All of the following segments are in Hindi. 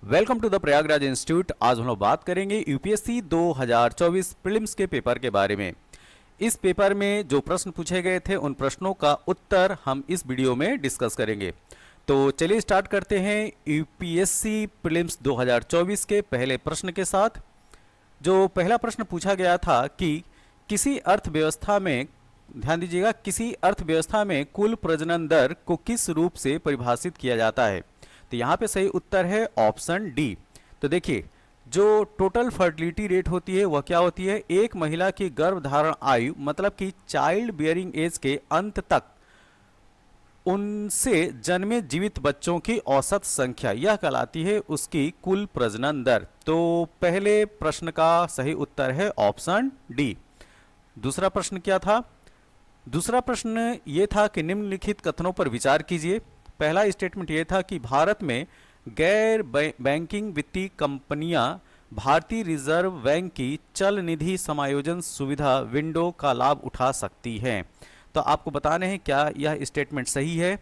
Welcome to the Prayagraj institute. आज हम लोग बात करेंगे यूपीएससी 2024 प्रीलिम्स के पेपर के बारे में। इस पेपर में जो प्रश्न पूछे गए थे उन प्रश्नों का उत्तर हम इस वीडियो में डिस्कस करेंगे। तो चलिए स्टार्ट करते हैं यूपीएससी प्रीलिम्स 2024 के पहले प्रश्न के साथ। जो पहला प्रश्न पूछा गया था कि किसी अर्थव्यवस्था में, ध्यान दीजिएगा, किसी अर्थव्यवस्था में कुल प्रजनन दर को किस रूप से परिभाषित किया जाता है। तो यहाँ पे सही उत्तर है ऑप्शन डी। तो देखिए, जो टोटल फर्टिलिटी रेट होती है वह क्या होती है, एक महिला की गर्भधारण आयु मतलब कि चाइल्ड बियरिंग एज के अंत तक उनसे जन्मे जीवित बच्चों की औसत संख्या, यह कहलाती है उसकी कुल प्रजनन दर। तो पहले प्रश्न का सही उत्तर है ऑप्शन डी। दूसरा प्रश्न क्या था? दूसरा प्रश्न ये था कि निम्नलिखित कथनों पर विचार कीजिए। पहला स्टेटमेंट ये था कि भारत में गैर बैंकिंग वित्तीय कंपनियां भारतीय रिजर्व बैंक की चल निधि समायोजन सुविधा विंडो का लाभ उठा सकती हैं। तो आपको बताने हैं क्या यह स्टेटमेंट सही है।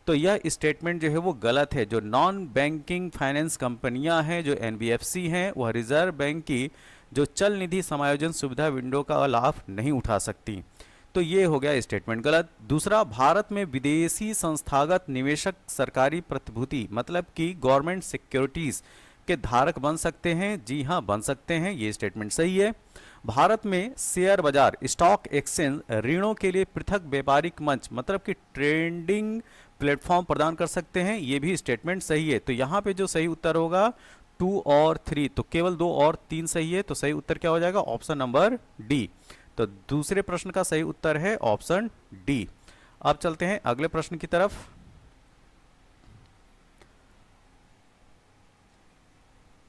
तो यह स्टेटमेंट जो है वो गलत है। जो नॉन बैंकिंग फाइनेंस कंपनियां हैं, जो एनबीएफसी हैं, वह रिजर्व बैंक की जो चल निधि समायोजन सुविधा विंडो का लाभ नहीं उठा सकती। तो ये हो गया स्टेटमेंट गलत। दूसरा, भारत में विदेशी संस्थागत निवेशक सरकारी प्रतिभूति मतलब कि गवर्नमेंट सिक्योरिटीज के धारक बन सकते हैं। जी हाँ, बन सकते हैं, ये स्टेटमेंट सही है। भारत में शेयर बाजार, स्टॉक एक्सचेंज ऋणों के लिए पृथक व्यापारिक मंच मतलब कि ट्रेडिंग प्लेटफॉर्म प्रदान कर सकते हैं, ये भी स्टेटमेंट सही है। तो यहाँ पे जो सही उत्तर होगा 2 और 3, तो केवल 2 और 3 सही है। तो सही उत्तर क्या हो जाएगा? Option number D. तो दूसरे प्रश्न का सही उत्तर है ऑप्शन डी। अब चलते हैं अगले प्रश्न की तरफ।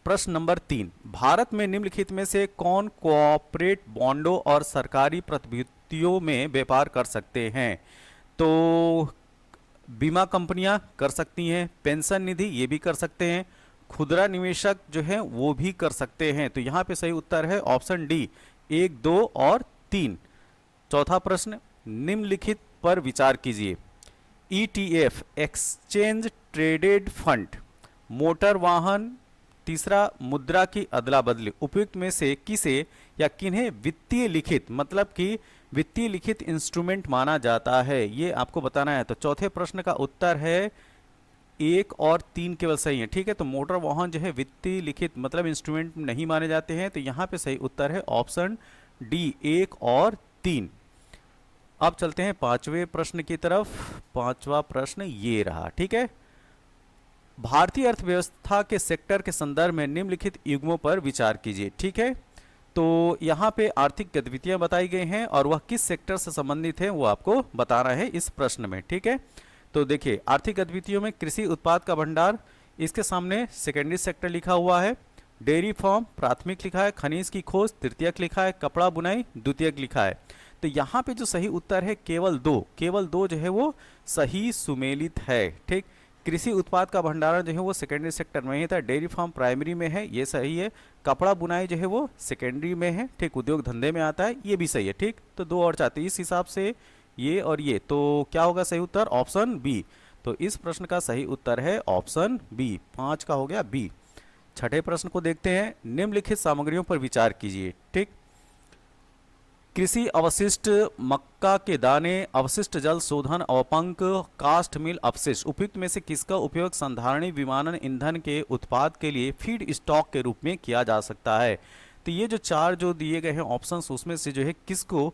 प्रश्न नंबर 3, भारत में निम्नलिखित में से कौन कॉर्पोरेट बॉन्डों और सरकारी प्रतिभूतियों में व्यापार कर सकते हैं? तो बीमा कंपनियां कर सकती हैं, पेंशन निधि ये भी कर सकते हैं, खुदरा निवेशक जो है वो भी कर सकते हैं। तो यहां पे सही उत्तर है ऑप्शन डी, 1, 2 और 3। चौथा प्रश्न, निम्नलिखित पर विचार कीजिए। ETF, exchange traded fund, motor वाहन, तीसरा मुद्रा की अदला बदली, उपयुक्त में से किसे या किन्हें वित्तीय लिखित मतलब कि वित्तीय लिखित इंस्ट्रूमेंट माना जाता है, ये आपको बताना है। तो चौथे प्रश्न का उत्तर है 1 और 3 केवल सही है। ठीक है, तो मोटर वाहन जो है वित्तीय लिखित मतलब इंस्ट्रूमेंट नहीं माने जाते हैं। तो यहां पे सही उत्तर है ऑप्शन डी, 1 और 3। अब चलते हैं पांचवें प्रश्न की तरफ। पांचवा प्रश्न ये रहा। ठीक है, भारतीय अर्थव्यवस्था के सेक्टर के संदर्भ में निम्नलिखित युग्मों पर विचार कीजिए। ठीक है, तो यहाँ पे आर्थिक गतिविधियां बताई गई हैं और वह किस सेक्टर से संबंधित है वो आपको बताना है इस प्रश्न में। ठीक है, तो देखिए, आर्थिक गतिविधियों में कृषि उत्पाद का भंडार, इसके सामने सेकेंडरी सेक्टर लिखा हुआ है, डेयरी फार्म प्राथमिक लिखा है, खनिज की खोज तृतीयक लिखा है, कपड़ा बुनाई द्वितीयक लिखा है। तो यहाँ पे जो सही उत्तर है केवल 2 जो है वो सही सुमेलित है। ठीक, कृषि उत्पाद का भंडारण जो है वो सेकेंडरी सेक्टर में ही था, डेयरी फार्म प्राइमरी में है, ये सही है। कपड़ा बुनाई जो है वो सेकेंडरी में है, ठीक, उद्योग धंधे में आता है, ये भी सही है। ठीक, तो 2 और 4, इस हिसाब से ये और ये, तो क्या होगा सही उत्तर? Option B. तो इस प्रश्न का सही उत्तर है ऑप्शन बी। 5 का हो गया बी। छठे प्रश्न को देखते हैं। निम्नलिखित सामग्रियों पर विचार कीजिए। ठीक, कृषि अवशिष्ट, मक्का के दाने, अवशिष्ट जल शोधन अवपंक, कास्ट मिल अपशिष्ट, उपयुक्त में से किसका उपयोग संधारणी विमानन ईंधन के उत्पाद के लिए फीड स्टॉक के रूप में किया जा सकता है? तो ये जो 4 जो दिए गए हैं ऑप्शंस, उसमें से जो है किसको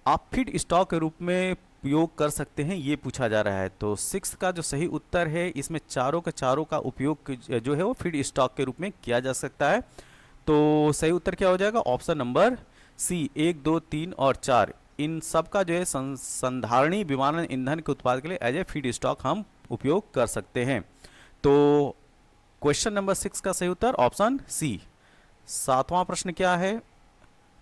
आप फीड स्टॉक के रूप में उपयोग कर सकते हैं, ये पूछा जा रहा है। तो 6 का जो सही उत्तर है, इसमें चारों के चारों का उपयोग जो है वो फीड स्टॉक के रूप में किया जा सकता है। तो सही उत्तर क्या हो जाएगा? ऑप्शन नंबर सी, 1, 2, 3 और 4, इन सब का जो है संधारणी विमानन ईंधन के उत्पाद के लिए एज ए फीड स्टॉक हम उपयोग कर सकते हैं। तो क्वेश्चन नंबर 6 का सही उत्तर ऑप्शन सी। 7वां प्रश्न क्या है?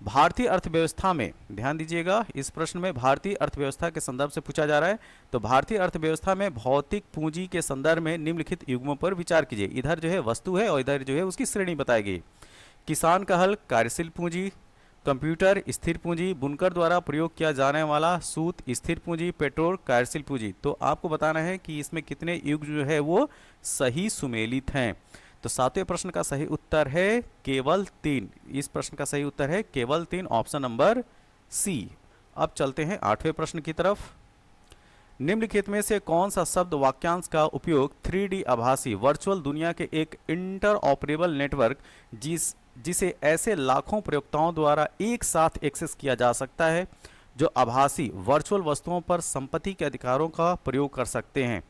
भारतीय अर्थव्यवस्था में, ध्यान दीजिएगा, इस प्रश्न में भारतीय अर्थव्यवस्था के संदर्भ से पूछा जा रहा है। तो भारतीय अर्थव्यवस्था में भौतिक पूंजी के संदर्भ में निम्नलिखित युग्मों पर विचार कीजिए। इधर जो है वस्तु है और इधर जो है उसकी श्रेणी बताई गई। किसान का हल कार्यशील पूंजी, कंप्यूटर स्थिर पूंजी, बुनकर द्वारा प्रयोग किया जाने वाला सूत स्थिर पूंजी, पेट्रोल कार्यशील पूंजी। तो आपको बताना है कि इसमें कितने युग जो है वो सही सुमेलित हैं। तो सातवें प्रश्न का सही उत्तर है केवल 3। इस प्रश्न का सही उत्तर है केवल 3, ऑप्शन नंबर सी। अब चलते हैं आठवें प्रश्न की तरफ। निम्नलिखित में से कौन सा शब्द वाक्यांश का उपयोग 3D आभासी वर्चुअल दुनिया के एक इंटरऑपरेबल नेटवर्क जिसे ऐसे लाखों प्रयोक्ताओं द्वारा एक साथ एक्सेस किया जा सकता है जो आभासी वर्चुअल वस्तुओं पर संपत्ति के अधिकारों का प्रयोग कर सकते हैं,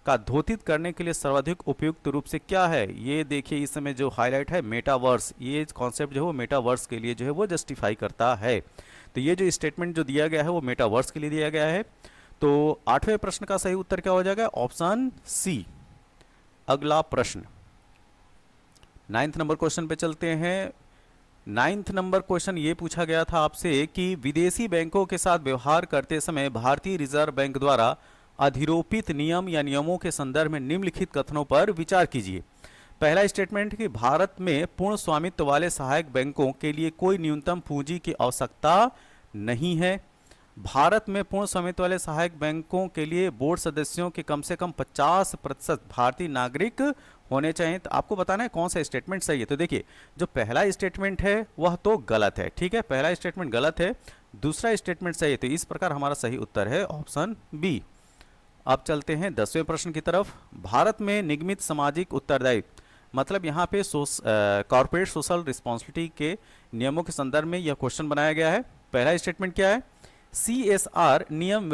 का द्योतित करने के लिए सर्वाधिक उपयुक्त रूप से क्या है? ये देखिए इस समय जो हाईलाइट है मेटावर्स, ये कॉन्सेप्ट जो है वो मेटावर्स के लिए जो है वो जस्टिफाई करता है। तो ये जो स्टेटमेंट जो दिया गया है वो मेटावर्स के लिए दिया गया है। तो आठवें प्रश्न का सही उत्तर क्या हो जाएगा? Option C. अगला प्रश्न 9th नंबर क्वेश्चन पे चलते हैं। 9th नंबर क्वेश्चन ये पूछा गया था आपसे कि विदेशी बैंकों के साथ व्यवहार करते समय भारतीय रिजर्व बैंक द्वारा अधिरोपित नियम या नियमों के संदर्भ में निम्नलिखित कथनों पर विचार कीजिए। पहला स्टेटमेंट कि भारत में पूर्ण स्वामित्व वाले सहायक बैंकों के लिए कोई न्यूनतम पूंजी की आवश्यकता नहीं है। भारत में पूर्ण स्वामित्व वाले सहायक बैंकों के लिए बोर्ड सदस्यों के कम से कम 50% भारतीय नागरिक होने चाहिए। तो आपको बताना है कौन सा स्टेटमेंट सही है। तो देखिए जो पहला स्टेटमेंट है वह तो गलत है, ठीक है, पहला स्टेटमेंट गलत है, दूसरा स्टेटमेंट सही है। तो इस प्रकार हमारा सही उत्तर है ऑप्शन बी। अब चलते हैं 10वें प्रश्न की तरफ। भारत में निगमित सामाजिक उत्तरदायित्व मतलब यहाँ पे कॉर्पोरेट सोशल रिस्पॉन्सिबिलिटी के नियमों के संदर्भ में यह क्वेश्चन बनाया गया है। पहला स्टेटमेंट क्या है? CSR नियम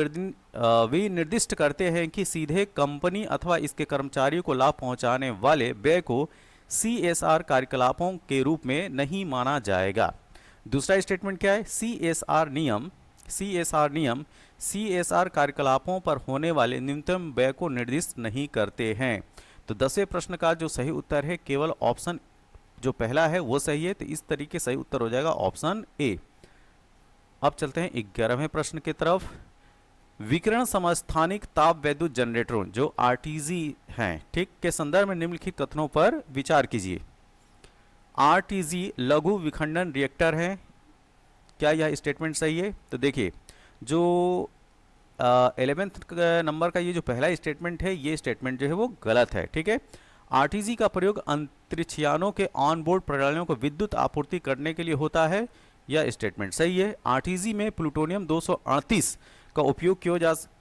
विनिर्दिष्ट करते हैं कि सीधे कंपनी अथवा इसके कर्मचारियों को लाभ पहुंचाने वाले व्यय को CSR कार्यकलापों के रूप में नहीं माना जाएगा। दूसरा स्टेटमेंट क्या है? CSR कार्यकलापों पर होने वाले न्यूनतम व्यय को निर्दिष्ट नहीं करते हैं। तो 10वें प्रश्न का जो सही उत्तर है केवल ऑप्शन जो पहला है वो सही है। तो इस तरीके सही उत्तर हो जाएगा ऑप्शन ए। अब चलते हैं 11वें प्रश्न की तरफ। विकिरण समस्थानिक ताप वैद्युत जनरेटरों जो RTG हैं, ठीक, के संदर्भ में निम्नलिखित कथनों पर विचार कीजिए। RTG लघु विखंडन रिएक्टर है, क्या यह स्टेटमेंट सही है? तो देखिए जो 11th नंबर का ये जो पहला स्टेटमेंट है ये स्टेटमेंट जो है वो गलत है, ठीक है। RTG का प्रयोग अंतरिक्षयानों के ऑन बोर्ड प्रणालियों को विद्युत आपूर्ति करने के लिए होता है, यह स्टेटमेंट सही है। RTG में प्लूटोनियम 238 का उपयोग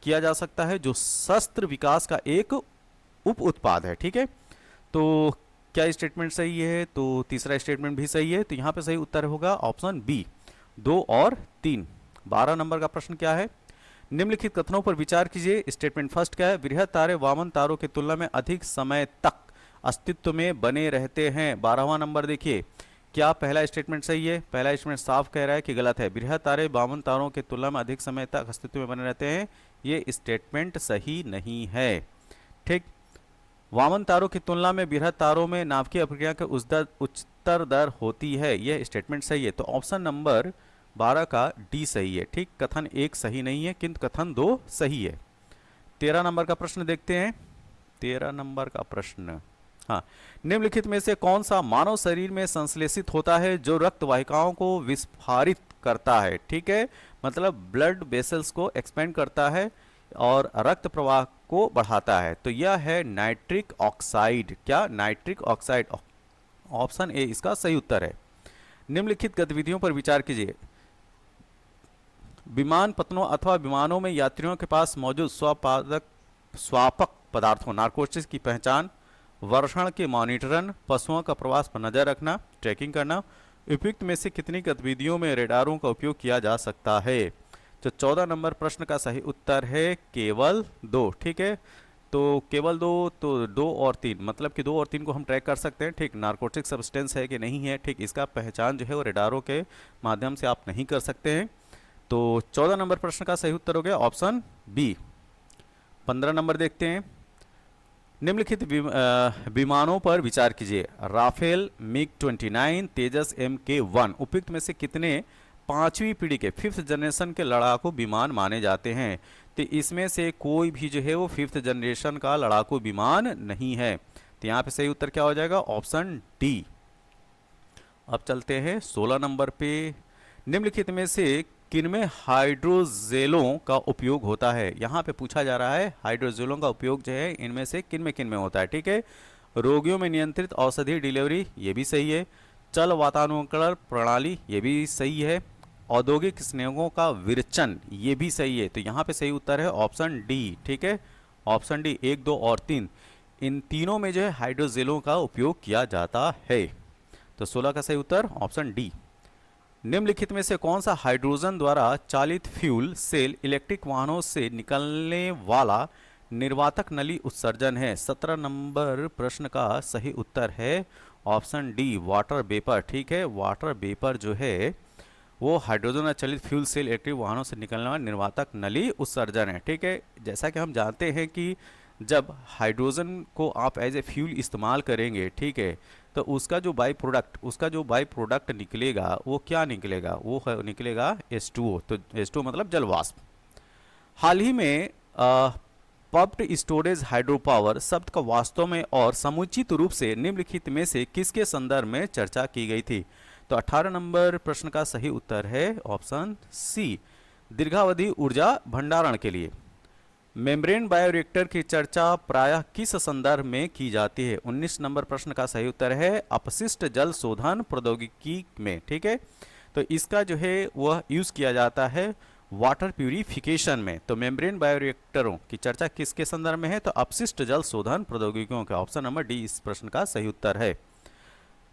किया जा सकता है जो शस्त्र विकास का एक उप उत्पाद है, ठीक है। तो क्या स्टेटमेंट सही है? तो तीसरा स्टेटमेंट भी सही है। तो यहाँ पे सही उत्तर होगा ऑप्शन बी, 2 और 3। 12 नंबर का प्रश्न क्या है? निम्नलिखित कथनों पर विचार कीजिए। स्टेटमेंट फर्स्ट क्या है? बृहद तारे वामन तारों की तुलना में अधिक समय तक अस्तित्व में बने रहते हैं। 12वां नंबर देखिए, क्या पहला स्टेटमेंट सही है? पहला स्टेटमेंट साफ कह रहा है कि गलत है। बृहद तारे वामन तारों की तुलना में अधिक समय तक अस्तित्व में बने रहते हैं, ये स्टेटमेंट सही नहीं है, ठीक। वामन तारों की तुलना में बृहद तारों में नाभिकीय अभिक्रिया की उच्चतर दर होती है, यह स्टेटमेंट सही है। तो ऑप्शन नंबर 12 का डी सही है, ठीक। कथन 1 सही नहीं है किंतु कथन 2 सही है। 13 नंबर का प्रश्न देखते हैं। 13 नंबर का प्रश्न, हाँ, निम्नलिखित में से कौन सा मानव शरीर में संश्लेषित होता है जो रक्त वाहिकाओं को विस्फारित करता है, ठीक है, मतलब ब्लड वेसल्स को एक्सपेंड करता है और रक्त प्रवाह को बढ़ाता है। तो यह है नाइट्रिक ऑक्साइड। क्या? Nitric oxide. ऑप्शन ए इसका सही उत्तर है। निम्नलिखित गतिविधियों पर विचार कीजिए। विमान पत्तनों अथवा विमानों में यात्रियों के पास मौजूद स्वापक पदार्थों नारकोटिक्स की पहचान, वर्षण के मॉनिटरन, पशुओं का प्रवास पर नजर रखना, ट्रैकिंग करना। उपयुक्त में से कितनी गतिविधियों में रेडारों का उपयोग किया जा सकता है? तो 14 नंबर प्रश्न का सही उत्तर है केवल 2, ठीक है। तो केवल 2, तो 2 और 3, मतलब कि 2 और 3 को हम ट्रैक कर सकते हैं, ठीक। नारकोटिक सब्सटेंस है कि नहीं है, ठीक, इसका पहचान जो है वो रेडारों के माध्यम से आप नहीं कर सकते हैं। तो 14 नंबर प्रश्न का सही उत्तर हो गया ऑप्शन बी। 15 नंबर देखते हैं। निम्नलिखित विमानों पर विचार कीजिए। राफेल, MiG-29, तेजस Mk-1 उपयुक्त में से कितने 5वीं पीढ़ी के 5th जनरेशन के लड़ाकू विमान माने जाते हैं? तो इसमें से कोई भी जो है वो 5th जनरेशन का लड़ाकू विमान नहीं है। तो यहाँ पे सही उत्तर क्या हो जाएगा? Option D. अब चलते हैं 16 नंबर पे। निम्नलिखित में से किनमें हाइड्रोजेलों का उपयोग होता है? यहाँ पे पूछा जा रहा है हाइड्रोजेलों का उपयोग जो है इनमें से किन में होता है, ठीक है। रोगियों में नियंत्रित औषधि डिलीवरी, ये भी सही है। चल वातानुकूलन प्रणाली, ये भी सही है। औद्योगिक स्नेहों का विरचन, ये भी सही है। तो यहाँ पे सही उत्तर है ऑप्शन डी, ठीक है, ऑप्शन डी। 1, 2 और 3, इन तीनों में जो है हाइड्रोजेलों का उपयोग किया जाता है। तो 16 का सही उत्तर ऑप्शन डी। निम्नलिखित में से कौन सा हाइड्रोजन द्वारा चालित फ्यूल सेल इलेक्ट्रिक वाहनों से निकलने वाला निर्वातक नली उत्सर्जन है? 17 नंबर प्रश्न का सही उत्तर है ऑप्शन डी, वाटर वेपर, ठीक है। वाटर वेपर जो है वो हाइड्रोजन चलित फ्यूल सेल इलेक्ट्रिक वाहनों से निकलने वाला निर्वातक नली उत्सर्जन है, ठीक है। जैसा कि हम जानते हैं कि जब हाइड्रोजन को आप एज ए फ्यूल इस्तेमाल करेंगे, ठीक है, तो उसका जो बाई प्रोडक्ट निकलेगा वो क्या निकलेगा? वो निकलेगा H2O। तो H2O मतलब जल वाष्प। हाल ही में पम्प्ड स्टोरेज हाइड्रो पावर शब्द का वास्तव में और समुचित रूप से निम्नलिखित में से किसके संदर्भ में चर्चा की गई थी? तो 18 नंबर प्रश्न का सही उत्तर है ऑप्शन सी, दीर्घावधि ऊर्जा भंडारण के लिए। मेम्ब्रेन बायोरिएक्टर की चर्चा प्रायः किस संदर्भ में की जाती है? 19 नंबर प्रश्न का सही उत्तर है अपशिष्ट जल शोधन प्रौद्योगिकी में, ठीक है। तो इसका जो है वह यूज किया जाता है वाटर प्यूरिफिकेशन में। तो मेम्ब्रेन बायोरिएक्टरों की चर्चा किसके संदर्भ में है? तो अपशिष्ट जल शोधन प्रौद्योगिकियों का। ऑप्शन नंबर डी इस प्रश्न का सही उत्तर है।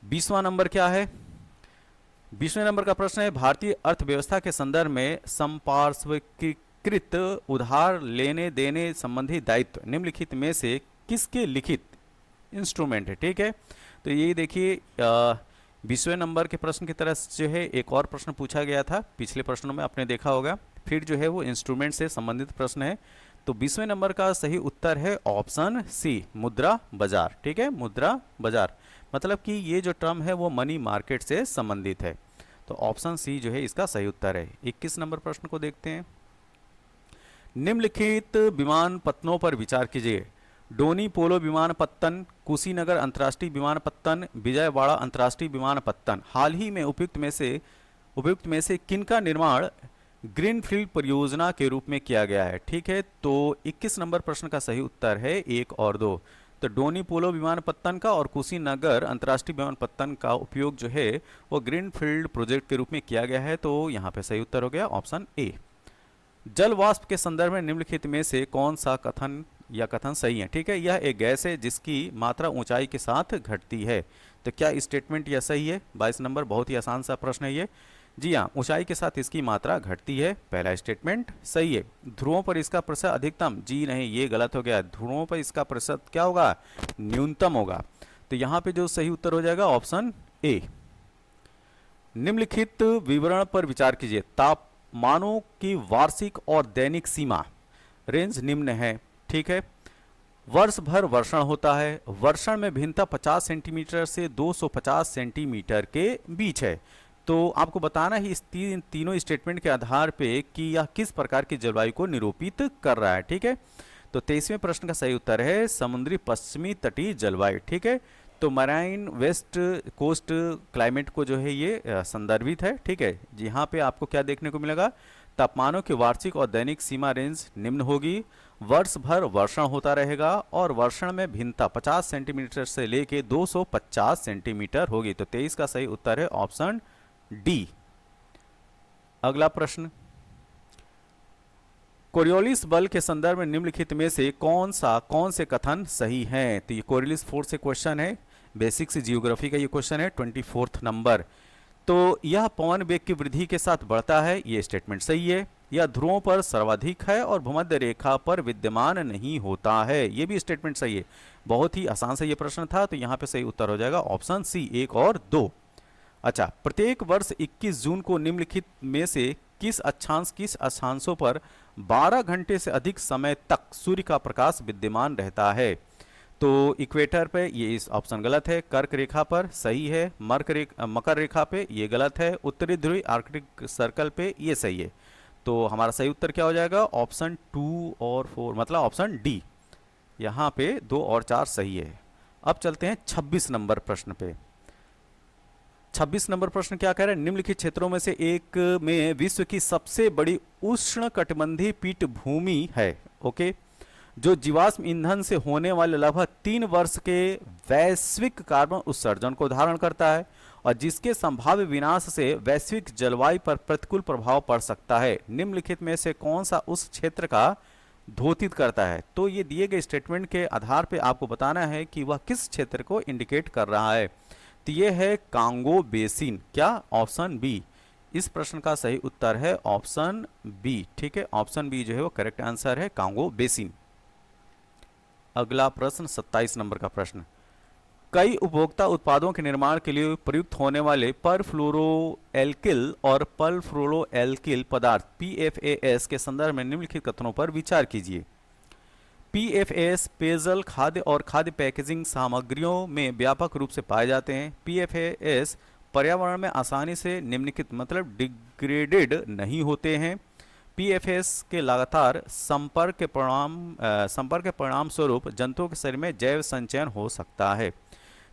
20वां नंबर क्या है? 20वें नंबर का प्रश्न है भारतीय अर्थव्यवस्था के संदर्भ में संपार्श्विकीकृत उधार लेने देने संबंधी दायित्व निम्नलिखित में से किसके लिखित इंस्ट्रूमेंट है, ठीक है। तो ये देखिए 20वें नंबर के प्रश्न की तरह जो है एक और प्रश्न पूछा गया था पिछले प्रश्नों में, आपने देखा होगा। फिर जो है वो इंस्ट्रूमेंट से संबंधित प्रश्न है। तो 20वें नंबर का सही उत्तर है ऑप्शन सी, मुद्रा बाजार, ठीक है, मुद्रा बाजार। मतलब कि ये जो टर्म है वो मनी मार्केट से संबंधित है। तो ऑप्शन सी जो है इसका सही उत्तर है। 21 नंबर प्रश्न को देखते हैं। निम्नलिखित विमानपत्तनों पर विचार कीजिए। डोनी पोलो विमानपत्तन, कुशीनगर अंतर्राष्ट्रीय विमानपत्तन, विजयवाड़ा अंतर्राष्ट्रीय विमानपत्तन। हाल ही में उपयुक्त में से किनका निर्माण ग्रीनफील्ड परियोजना के रूप में किया गया है? ठीक है, तो 21 नंबर प्रश्न का सही उत्तर है 1 और 2। तो डोनी पोलो विमानपत्तन का और कुशीनगर अंतर्राष्ट्रीय विमानपत्तन का उपयोग जो है वो ग्रीनफील्ड प्रोजेक्ट के रूप में किया गया है। तो यहाँ पे सही उत्तर हो गया ऑप्शन ए। जल वाष्प के संदर्भ में निम्नलिखित में से कौन सा कथन सही है? ठीक है, यह एक गैस है जिसकी मात्रा ऊंचाई के साथ घटती है। तो क्या स्टेटमेंट यह सही है? 22 नंबर, बहुत ही आसान सा प्रश्न है ये। जी हाँ, ऊंचाई के साथ इसकी मात्रा घटती है, पहला स्टेटमेंट सही है। ध्रुवों पर इसका प्रतिशत अधिकतम, जी नहीं, ये गलत हो गया। ध्रुवों पर इसका प्रतिशत क्या होगा? न्यूनतम होगा। तो यहाँ पे जो सही उत्तर हो जाएगा ऑप्शन ए। निम्नलिखित विवरण पर विचार कीजिए। तापमानों की वार्षिक और दैनिक सीमा रेंज निम्न है, ठीक है। वर्ष भर वर्षण होता है। वर्षण में भिन्नता 50 सेंटीमीटर से 250 सेंटीमीटर के बीच है। तो आपको बताना है इस तीनों स्टेटमेंट के आधार पे कि यह किस प्रकार की जलवायु को निरूपित कर रहा है, ठीक है। तो 23वें प्रश्न का सही उत्तर है समुद्री पश्चिमी तटीय जलवायु, ठीक है। तो मराइन वेस्ट कोस्ट क्लाइमेट को जो है ये संदर्भित है, ठीक है। यहाँ पे आपको क्या देखने को मिलेगा? तापमानों की वार्षिक और दैनिक सीमा रेंज निम्न होगी। वर्ष भर वर्षण होता रहेगा और वर्षण में भिन्नता 50 सेंटीमीटर से लेके 250 सेंटीमीटर होगी। तो 23 का सही उत्तर है ऑप्शन डी। अगला प्रश्न, कोरियोलिस बल के संदर्भ में निम्नलिखित में से कौन से कथन सही हैं? तो ये कोरियोलिस फोर्स से क्वेश्चन है, बेसिक्स जियोग्राफी का ये क्वेश्चन है, 24 नंबर। तो यह पवन वेग की वृद्धि के साथ बढ़ता है, ये स्टेटमेंट सही है। यह ध्रुवों पर सर्वाधिक है और भूमध्य रेखा पर विद्यमान नहीं होता है, ये भी स्टेटमेंट सही है। बहुत ही आसान से ये प्रश्न था, तो यहाँ पे सही उत्तर हो जाएगा ऑप्शन सी, 1 और 2। अच्छा, प्रत्येक वर्ष 21 जून को निम्नलिखित में से किस अक्षांशों पर 12 घंटे से अधिक समय तक सूर्य का प्रकाश विद्यमान रहता है? तो इक्वेटर पे ये इस ऑप्शन गलत है। कर्क रेखा पर सही है। मकर रेखा पे ये गलत है। उत्तरी ध्रुव आर्कटिक सर्कल पे ये सही है। तो हमारा सही उत्तर क्या हो जाएगा? ऑप्शन 2 और 4, मतलब ऑप्शन डी। यहाँ पे 2 और 4 सही है। अब चलते हैं 26 नंबर प्रश्न पे। 26 नंबर प्रश्न क्या कह रहा है? निम्नलिखित क्षेत्रों में से एक में विश्व की सबसे बड़ी उष्णकटिबंधीय पीठभूमि है, ओके, जो जीवाश्म ईंधन से होने वाले लगभग 3 वर्ष के वैश्विक कार्बन उत्सर्जन को धारण करता है और जिसके संभाव्य विनाश से वैश्विक जलवायु पर प्रतिकूल प्रभाव पड़ सकता है, निम्नलिखित में से कौन सा उस क्षेत्र का द्योतित करता है। तो ये दिए गए स्टेटमेंट के आधार पे आपको बताना है कि वह किस क्षेत्र को इंडिकेट कर रहा है। तो ये है कांगो बेसिन, क्या ऑप्शन बी। इस प्रश्न का सही उत्तर है ऑप्शन बी। ठीक है, ऑप्शन बी जो है वो करेक्ट आंसर है, कांगो बेसिन। अगला प्रश्न 27 नंबर का प्रश्न, कई उपभोक्ता उत्पादों के निर्माण के लिए प्रयुक्त होने वाले परफ्लोरोएल्किल और परफ्लोरोएल्किल पदार्थ PFAS के संदर्भ में निम्नलिखित कथनों पर विचार कीजिए। PFAS पेयजल, खाद्य और खाद्य पैकेजिंग सामग्रियों में व्यापक रूप से पाए जाते हैं। PFAS पर्यावरण में आसानी से निम्नलिखित मतलब डिग्रेडेड नहीं होते हैं। PFAS के लगातार संपर्क के परिणाम स्वरूप जंतुओं के शरीर में जैव संचयन हो सकता है।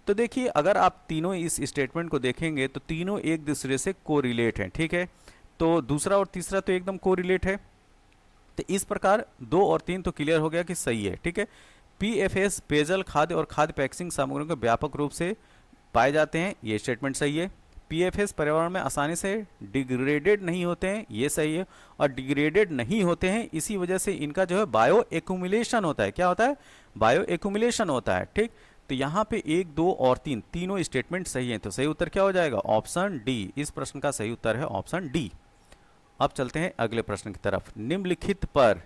तो देखिए, अगर आप तीनों इस स्टेटमेंट को देखेंगे तो तीनों एक दूसरे से कोरिलेट हैं। ठीक है, तो दूसरा और तीसरा तो एकदम कोरिलेट है। तो इस प्रकार 2 और 3 तो क्लियर हो गया कि सही है। ठीक है, PFAS पेयजल, खाद्य और खाद्य पैकेजिंग सामग्रियों के व्यापक रूप से पाए जाते हैं, ये स्टेटमेंट सही है। PFAS पर्यावरण में आसानी से डिग्रेडेड नहीं होते हैं, ये सही है। और डिग्रेडेड नहीं होते हैं इसी वजह से इनका जो है बायो एक्यूमुलेशन होता है। क्या होता है? बायो एक्यूमुलेशन होता है। ठीक, तो यहाँ पे 1, 2 और 3 तीनों स्टेटमेंट सही हैं। तो सही उत्तर क्या हो जाएगा? Option D. इस प्रश्न का सही उत्तर है ऑप्शन डी। अब चलते हैं अगले प्रश्न की तरफ। निम्नलिखित पर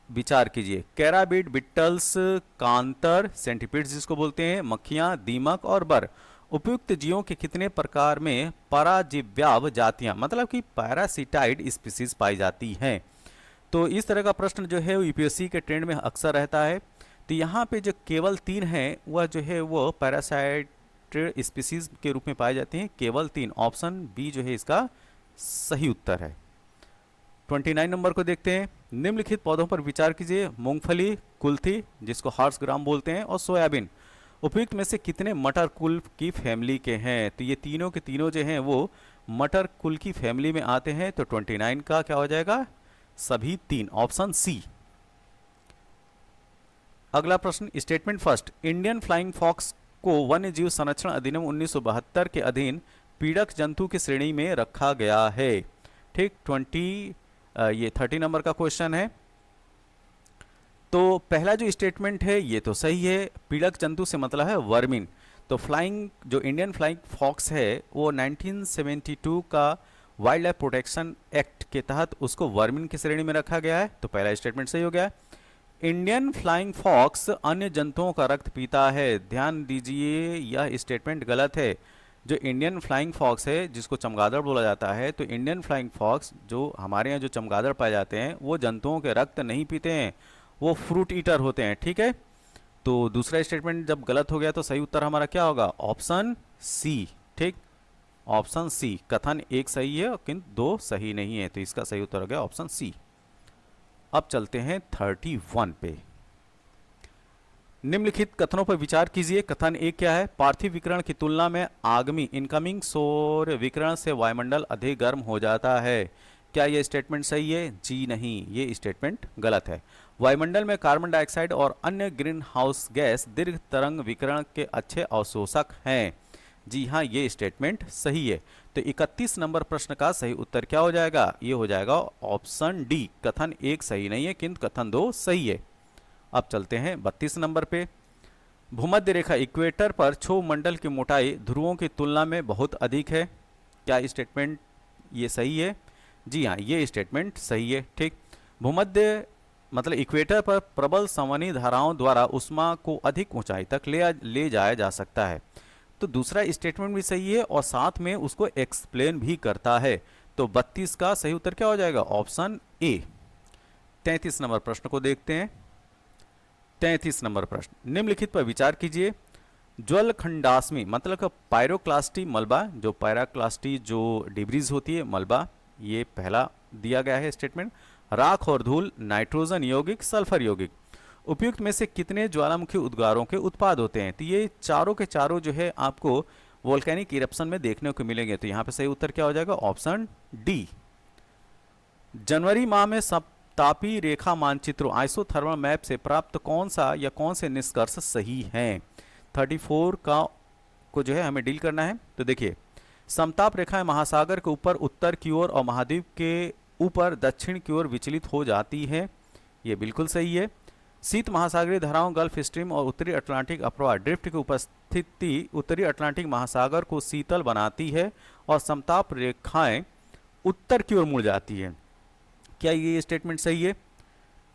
विचार कीजिए। कैराबिड, बिटल्स, कांतर, सेंटीपीड्स जिसको बोलते हैं, मक्खियां, दीमक और बर उपयुक्त जीवों के कितने प्रकार में पराजिव्याव जातियां मतलब कि पैरासिटाइड स्पीसीज पाई जाती हैं? तो इस तरह का प्रश्न जो है वो यूपीएससी के ट्रेंड में अक्सर रहता है। तो यहाँ पे जो केवल 3 हैं वह जो है वो पैरासाइट स्पीसीज के रूप में पाई जाती हैं, केवल 3। ऑप्शन बी जो है इसका सही उत्तर है। 29 नंबर को देखते हैं। निम्नलिखित पौधों पर विचार कीजिए। मूंगफली, कुल्थी जिसको हॉर्स ग्राम बोलते हैं, और सोयाबीन उपयुक्त में से कितने मटर कुल की फैमिली के हैं? तो ये तीनों के तीनों जो हैं वो मटर कुल की फैमिली में आते हैं। तो 29 का क्या हो जाएगा? सभी 3, ऑप्शन सी। अगला प्रश्न, statement first. Indian flying fox को वन्य जीव संरक्षण अधिनियम 1972 के अधीन पीड़क जंतु की श्रेणी में रखा गया है। ठीक, 30 नंबर का क्वेश्चन है। तो पहला जो स्टेटमेंट है ये तो सही है, पीड़क जंतु से मतलब है वर्मिन। तो जो इंडियन फ्लाइंग फॉक्स है वो 1972 का वाइल्ड लाइफ प्रोटेक्शन एक्ट के तहत उसको वर्मिन की श्रेणी में रखा गया है। तो पहला स्टेटमेंट सही हो गया। इंडियन फ्लाइंग फॉक्स अन्य जंतुओं का रक्त पीता है, ध्यान दीजिए यह स्टेटमेंट गलत है। जो इंडियन फ्लाइंग फॉक्स है जिसको चमगादड़ बोला जाता है, तो इंडियन फ्लाइंग फॉक्स जो हमारे यहाँ जो चमगादड़ पाए जाते हैं वो जंतुओं के रक्त नहीं पीते हैं, वो फ्रूट ईटर होते हैं। ठीक है, तो दूसरा स्टेटमेंट जब गलत हो गया तो सही उत्तर हमारा क्या होगा? Option C. ठीक, ऑप्शन सी। कथन 1 सही है किंतु 2 सही नहीं है, तो इसका सही उत्तर हो गया ऑप्शन सी। अब चलते हैं 31 पे। निम्नलिखित कथनों पर विचार कीजिए। कथन 1 क्या है? पार्थिव विकिरण की तुलना में आगामी इनकमिंग सौर विकिरण से वायुमंडल अधिक गर्म हो जाता है। क्या यह स्टेटमेंट सही है? जी नहीं, ये स्टेटमेंट गलत है। वायुमंडल में कार्बन डाइऑक्साइड और अन्य ग्रीन हाउस गैस दीर्घ तरंग विकिरण के अच्छे अवशोषक हैं। जी हाँ, ये स्टेटमेंट सही है। तो 31 नंबर प्रश्न का सही उत्तर क्या हो जाएगा? ये हो जाएगा ऑप्शन डी। कथन 1 सही नहीं है किंतु कथन 2 सही है। अब चलते हैं 32 नंबर पे। भूमध्य रेखा इक्वेटर पर क्षोभ मंडल की मोटाई ध्रुवों की तुलना में बहुत अधिक है। क्या स्टेटमेंट ये सही है? जी हाँ, ये स्टेटमेंट सही है। ठीक, भूमध्य मतलब इक्वेटर पर प्रबल संवहनी धाराओं द्वारा उष्मा को अधिक ऊंचाई तक ले जाया जा सकता है। तो दूसरा स्टेटमेंट भी सही है और साथ में उसको एक्सप्लेन भी करता है। तो 32 का सही उत्तर क्या हो जाएगा? Option A. 33 नंबर प्रश्न को देखते हैं। 33 नंबर प्रश्न, निम्नलिखित पर विचार कीजिए। ज्वलखंडास्मी मतलब पायरोक्लास्टी मलबा, जो पायरोक्लास्टी जो डिब्रीज होती है मलबा, ये पहला दिया गया है स्टेटमेंट। राख और धूल, नाइट्रोजन यौगिक, सल्फर यौगिक उपयुक्त में से कितने ज्वालामुखी उद्गारों के उत्पाद होते हैं? तो ये चारों के चारों जो है आपको वोल्केनिक इरप्शन में देखने को मिलेंगे। तो यहाँ पे सही उत्तर क्या हो जाएगा? Option D. जनवरी माह में तापीय रेखा मानचित्रों आइसोथर्मल मैप से प्राप्त कौन सा या कौन से निष्कर्ष सही हैं? 34 का को जो है हमें डील करना है। तो देखिए, समताप रेखाएं महासागर के ऊपर उत्तर की ओर और महाद्वीप के ऊपर दक्षिण की ओर विचलित हो जाती है, ये बिल्कुल सही है। शीत महासागरीय धाराओं गल्फ स्ट्रीम और उत्तरी अटलांटिक अप्रवाह ड्रिफ्ट की उपस्थिति उत्तरी अटलांटिक महासागर को शीतल बनाती है और समताप रेखाएं उत्तर की ओर मुड़ जाती है। क्या ये स्टेटमेंट सही है?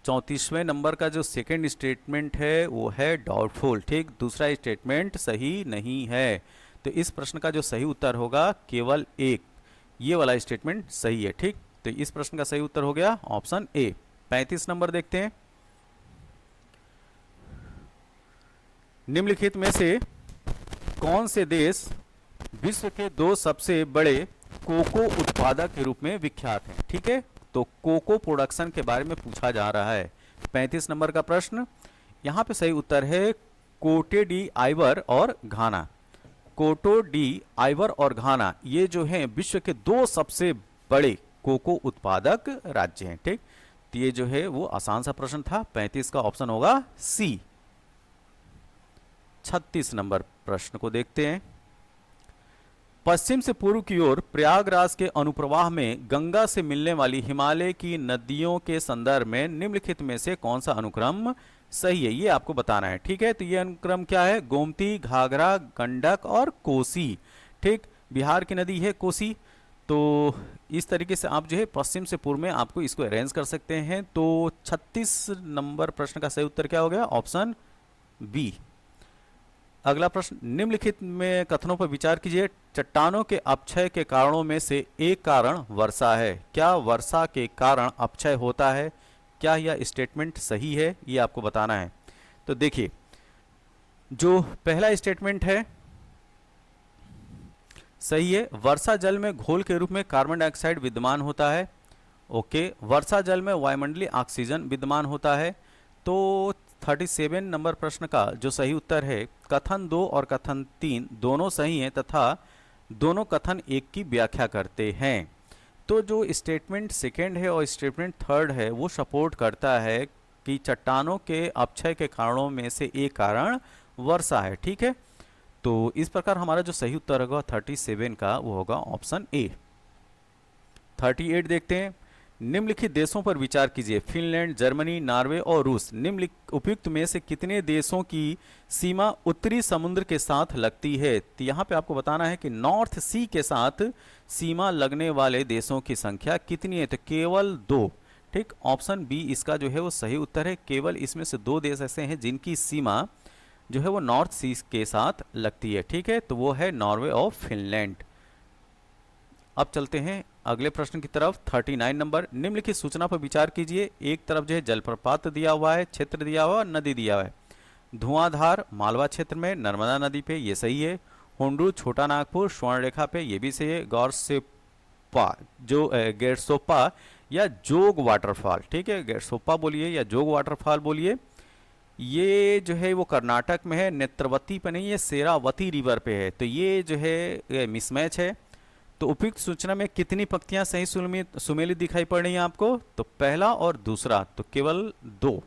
34वें नंबर का जो सेकंड स्टेटमेंट है वो है डाउटफुल, ठीक, दूसरा स्टेटमेंट सही नहीं है। तो इस प्रश्न का जो सही उत्तर होगा केवल एक, ये वाला स्टेटमेंट सही है, ठीक। तो इस प्रश्न का सही उत्तर हो गया ऑप्शन ए। 35 नंबर देखते हैं। निम्नलिखित में से कौन से देश विश्व के 2 सबसे बड़े कोको उत्पादक के रूप में विख्यात हैं? ठीक है, तो कोको प्रोडक्शन के बारे में पूछा जा रहा है 35 नंबर का प्रश्न। यहां पे सही उत्तर है कोटे डी आइवर और घाना। कोटो डी आइवर और घाना ये जो हैं विश्व के 2 सबसे बड़े कोको उत्पादक राज्य हैं, ठीक। तो ये जो है वो आसान सा प्रश्न था, 35 का ऑप्शन होगा सी। 36 नंबर प्रश्न को देखते हैं। पश्चिम से पूर्व की ओर प्रयागराज के अनुप्रवाह में गंगा से मिलने वाली हिमालय की नदियों के संदर्भ में निम्नलिखित में से कौन सा अनुक्रम सही है, ये आपको बताना है, ठीक है। तो ये अनुक्रम क्या है? गोमती, घाघरा, गंडक और कोसी, ठीक। बिहार की नदी है कोसी। तो इस तरीके से आप जो है पश्चिम से पूर्व में आपको इसको अरेंज कर सकते हैं। तो 36 नंबर प्रश्न का सही उत्तर क्या हो गया? Option B. अगला प्रश्न, निम्नलिखित में कथनों पर विचार कीजिए। चट्टानों के अपक्षय के कारणों में से एक कारण वर्षा है। क्या वर्षा के कारण अपक्षय होता है? क्या यह स्टेटमेंट सही है? ये आपको बताना है। तो देखिए, जो पहला स्टेटमेंट है सही है। वर्षा जल में घोल के रूप में कार्बन डाइऑक्साइड विद्यमान होता है। ओके, वर्षा जल में वायुमंडलीय ऑक्सीजन विद्यमान होता है। तो 37 नंबर प्रश्न का जो सही उत्तर है, कथन 2 और कथन 3 दोनों सही हैं तथा दोनों कथन एक की व्याख्या करते हैं। तो जो स्टेटमेंट सेकेंड है और स्टेटमेंट थर्ड है वो सपोर्ट करता है कि चट्टानों के अपक्षय के कारणों में से एक कारण वर्षा है, ठीक है। तो इस प्रकार हमारा जो सही उत्तर होगा 37 का वो होगा ऑप्शन ए। 38 देखते हैं। निम्नलिखित देशों पर विचार कीजिए। फिनलैंड, जर्मनी, नॉर्वे और रूस। निम्नलिखित उपयुक्त में से कितने देशों की सीमा उत्तरी समुद्र के साथ लगती है? तो यहाँ पे आपको बताना है कि नॉर्थ सी के साथ सीमा लगने वाले देशों की संख्या कितनी है? तो केवल 2, ठीक। ऑप्शन बी इसका जो है वो सही उत्तर है। केवल इसमें से 2 देश ऐसे हैं जिनकी सीमा जो है वो नॉर्थ सी के साथ लगती है, ठीक है। तो वो है नॉर्वे और फिनलैंड। अब चलते हैं अगले प्रश्न की तरफ। 39 नंबर, निम्नलिखित सूचना पर विचार कीजिए। एक तरफ जो है जलप्रपात दिया हुआ है, क्षेत्र दिया हुआ है, नदी दिया हुआ है। धुआंधार मालवा क्षेत्र में नर्मदा नदी पे, ये सही है। होंडू छोटा नागपुर स्वर्णरेखा पे, ये भी सही है। गौरसेप्पा जो गेरसोप्पा या जोग वाटरफॉल, ठीक है, गेरसोप्पा बोलिए या जोग वाटरफॉल बोलिए, ये जो है वो कर्नाटक में है। नेत्रवती पे नहीं, ये शेरावती रिवर पे है। तो ये जो है मिसमैच है। तो उपयुक्त सूचना में कितनी पंक्तियां सही सुमेलित दिखाई पड़ रही हैं आपको? तो पहला और दूसरा, तो केवल 2।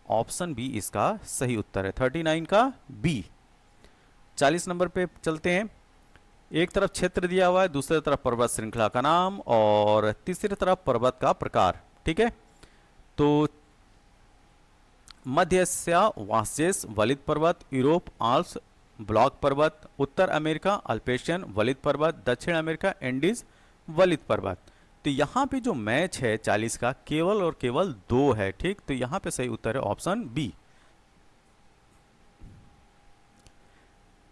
ऑप्शन बी इसका सही उत्तर है, 39 का बी। 40 नंबर पे चलते हैं। एक तरफ क्षेत्र दिया हुआ है, दूसरी तरफ पर्वत श्रृंखला का नाम और तीसरी तरफ पर्वत का प्रकार, ठीक है। तो मध्य एशिया वासजेस वलित पर्वत, यूरोप आल्प्स ब्लॉक पर्वत, उत्तर अमेरिका अल्पेशियन वलित पर्वत, दक्षिण अमेरिका एंडीज वलित पर्वत। तो यहाँ पे जो मैच है 40 का केवल और केवल 2 है, ठीक। तो यहाँ पे सही उत्तर है ऑप्शन बी।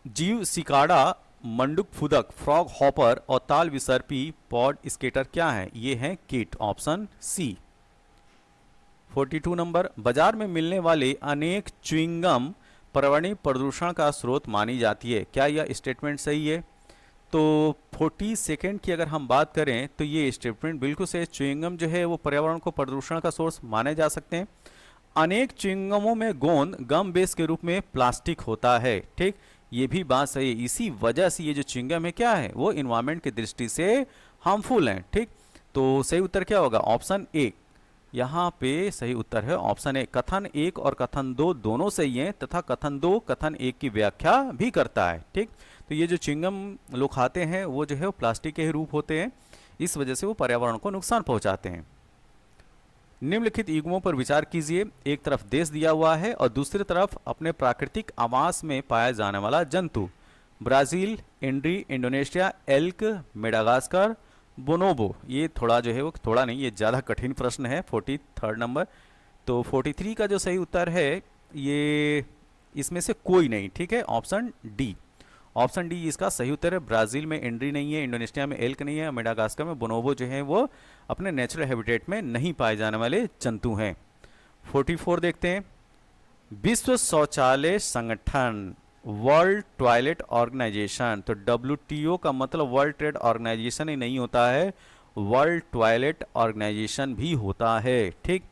जीव सिकाड़ा, मंडूक फुदक, फ्रॉग हॉपर और ताल विसर्पी पॉड स्केटर क्या है? ये है कीट, ऑप्शन सी। 42 नंबर, बाजार में मिलने वाले अनेक च्युइंगम पर्यावरणीय प्रदूषण का स्रोत मानी जाती है। क्या यह स्टेटमेंट सही है? तो 42 की अगर हम बात करें तो ये स्टेटमेंट बिल्कुल सही। च्युइंगम जो है वो पर्यावरण को प्रदूषण का सोर्स माने जा सकते हैं। अनेक च्युइंगमों में गोंद गम बेस के रूप में प्लास्टिक होता है, ठीक। ये भी बात सही है। इसी वजह से ये जो च्युइंगम है क्या है, वो इन्वायरमेंट की दृष्टि से हार्मफुल है, ठीक। तो सही उत्तर क्या होगा? Option A. यहाँ पे सही उत्तर है ऑप्शन ए। कथन एक और कथन दो दोनों सही हैं तथा कथन दो कथन एक की व्याख्या भी करता है। ठीक, तो ये जो च्युइंगम लोग खाते हैं वो जो है वो प्लास्टिक के ही रूप होते हैं, इस वजह से वो पर्यावरण को नुकसान पहुंचाते हैं। निम्नलिखित युग्मों पर विचार कीजिए। एक तरफ देश दिया हुआ है और दूसरी तरफ अपने प्राकृतिक आवास में पाया जाने वाला जंतु। Brazil, indri, Indonesia, elk, Madagascar, बोनोबो। ये थोड़ा जो है वो थोड़ा नहीं, ये ज़्यादा कठिन प्रश्न है। 43 नंबर। तो 43 का जो सही उत्तर है ये इसमें से कोई नहीं। ठीक है, ऑप्शन डी। ऑप्शन डी इसका सही उत्तर है। ब्राजील में इंड्री नहीं है, इंडोनेशिया में एल्क नहीं है, मेडागास्कर में बोनोबो जो है वो अपने नेचुरल हैबिटेट में नहीं पाए जाने वाले जंतु हैं। 44 देखते हैं। विश्व शौचालय संगठन, वर्ल्ड टॉयलेट ऑर्गेनाइजेशन, तो WTO का मतलब वर्ल्ड ट्रेड ऑर्गेनाइजेशन ही नहीं होता है, वर्ल्ड टॉयलेट ऑर्गेनाइजेशन भी होता है। ठीक,